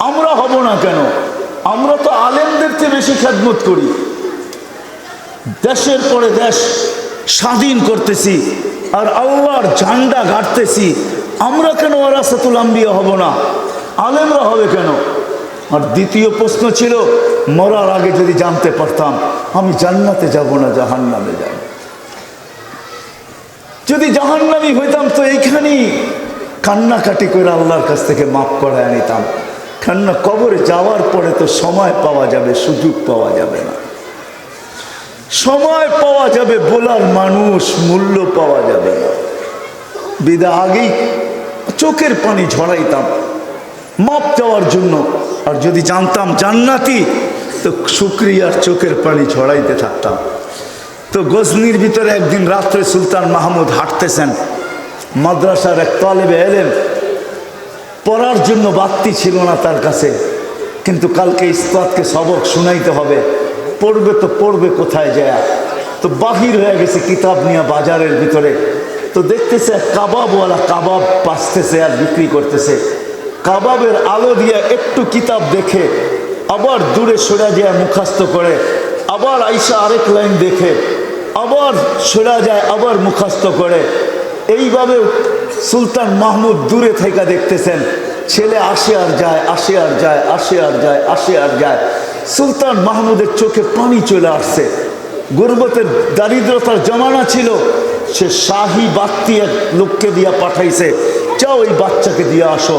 Speaker 1: আমরা হব না কেন? আমরা তো আলেমদের চেয়ে বেশি খেদমত করি, দেশের পরে দেশ স্বাধীন করতেছি আর আল্লাহর ঝান্ডা গাড়তেছি। আমরা কেন ওয়ারাসাতুল আম্বিয়া হব না? আলেমরা হবে কেন? আর দ্বিতীয় প্রশ্ন ছিল, মরার আগে যদি জানতে পারতাম আমি জান্নাতে যাব না জাহান্নামে যাব। যদি জাহান্নামী হইতাম তো এইখানেই কান্নাকাটি করে আল্লাহর কাছ থেকে মাফ করায় নিতাম। কান্না কবরে যাওয়ার পরে তো সময় পাওয়া যাবে, সুযোগ পাওয়া যাবে না। সময় পাওয়া যাবে, বলার মানুষ, মূল্য পাওয়া যাবে না। বিদায় আগেই চোখের পানি ঝরাইতাম মাপ চাওয়ার জন্য। আর যদি জানতাম জান্নাতি তো শুকরিয়ার চোখের পানি ঝরাইতে থাকতাম। তো গজনির ভিতরে একদিন রাত্রে সুলতান মাহমুদ হাঁটতেছেন, মাদ্রাসার এক তালেবে এলেম, পড়ার জন্য বাতি ছিল না তার কাছে, কিন্তু কালকে ইস্তাদকে সবক শুনাইতে হবে, পড়বে তো পড়বে কোথায় যায়? তো বাহির হয়ে গেছে কিতাব নিয়ে বাজারের ভিতরে। তো দেখতেছে কাবাবওয়ালা কাবাব পাসতেছে আর বিক্রি করতেছে। কাবাবের আলো দিয়ে একটু কিতাব দেখে আবার দূরে সরে যায়, মুখাস্ত করে, আবার আইসা আরেক লাইন দেখে, আবার সরে যায়, আবার মুখাস্ত করে। এইভাবে সুলতান মাহমুদ দূরে থেকে দেখতেছেন, ছেলে আসে আর যায়, আসে আর যায়, আসে আর যায়, আসে আর যায়। সুলতান মাহমুদের চোখে পানি চলে আসছে। গুরবতের দারিদ্রতার জমানা ছিল, সে শাহী বাত্তি এক লোককে দিয়া পাঠাইছে, যাও এই বাচ্চাকে দিয়ে আসো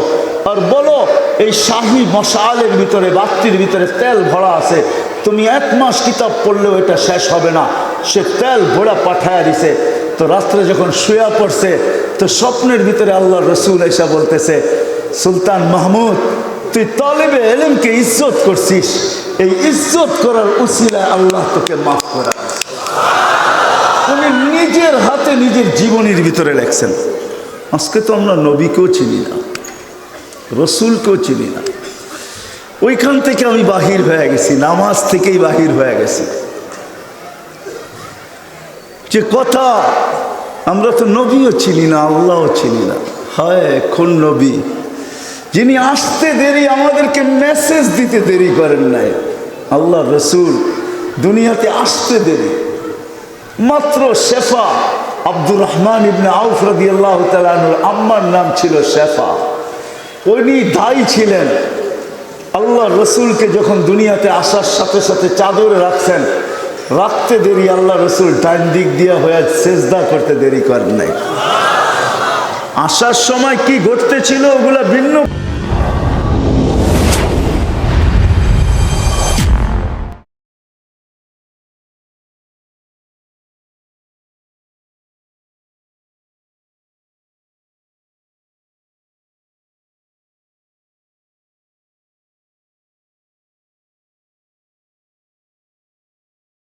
Speaker 1: আর বলো এই শাহী মশালের ভিতরে, বাত্তির ভিতরে তেল ভরা আছে, তুমি 1 মাস কিতাব পড়লেও এটা শেষ হবে না। সে তেল ভরা পাঠায়া দিছে। তো রাত্রে যখন শুয়া পড়ছে তো স্বপ্নের ভিতরে আল্লাহ রসুল এসা বলতেছে, সুলতান মাহমুদ তুই তালেবে এলেমকে ইজ্জত করছিস, এই ইজ্জত করার উসিলায় আল্লাহ তোকে মাফ করা। উনি নিজের হাতে নিজের জীবনের ভিতরে লেখছেন। আজকে তো আমরা নবীকেও চিনি না, রসুলকেও চিনি না। ওইখান থেকে আমি বাহির হয়ে গেছি, নামাজ থেকেই বাহির হয়ে গেছি। যে কথা, আমরা তো নবীও চিনি না, আল্লাহও চিনি না। হয় কোন নবী যিনি আসতে দেরি, আমাদেরকে মেসেজ দিতে দেরি করেন নাই। আল্লাহ রসুল দুনিয়াতে আসতে দেরি। মাত্র শেফা আব্দুর রহমান ইবনে আউফ রাদিয়াল্লাহু তাআলা আনহুর আম্মার নাম ছিল শেফা। উনি দায়ী ছিলেন। আল্লাহ রসুলকে যখন দুনিয়াতে আসার সাথে সাথে চাদরে রাখছেন, রাখতে দেরি আল্লাহ রসুল ডান দিক দিয়া হয়ে সেজদা করতে দেরি করেন নাই। আসার সময় কি ঘটতেছিল ওগুলা ভিন্ন।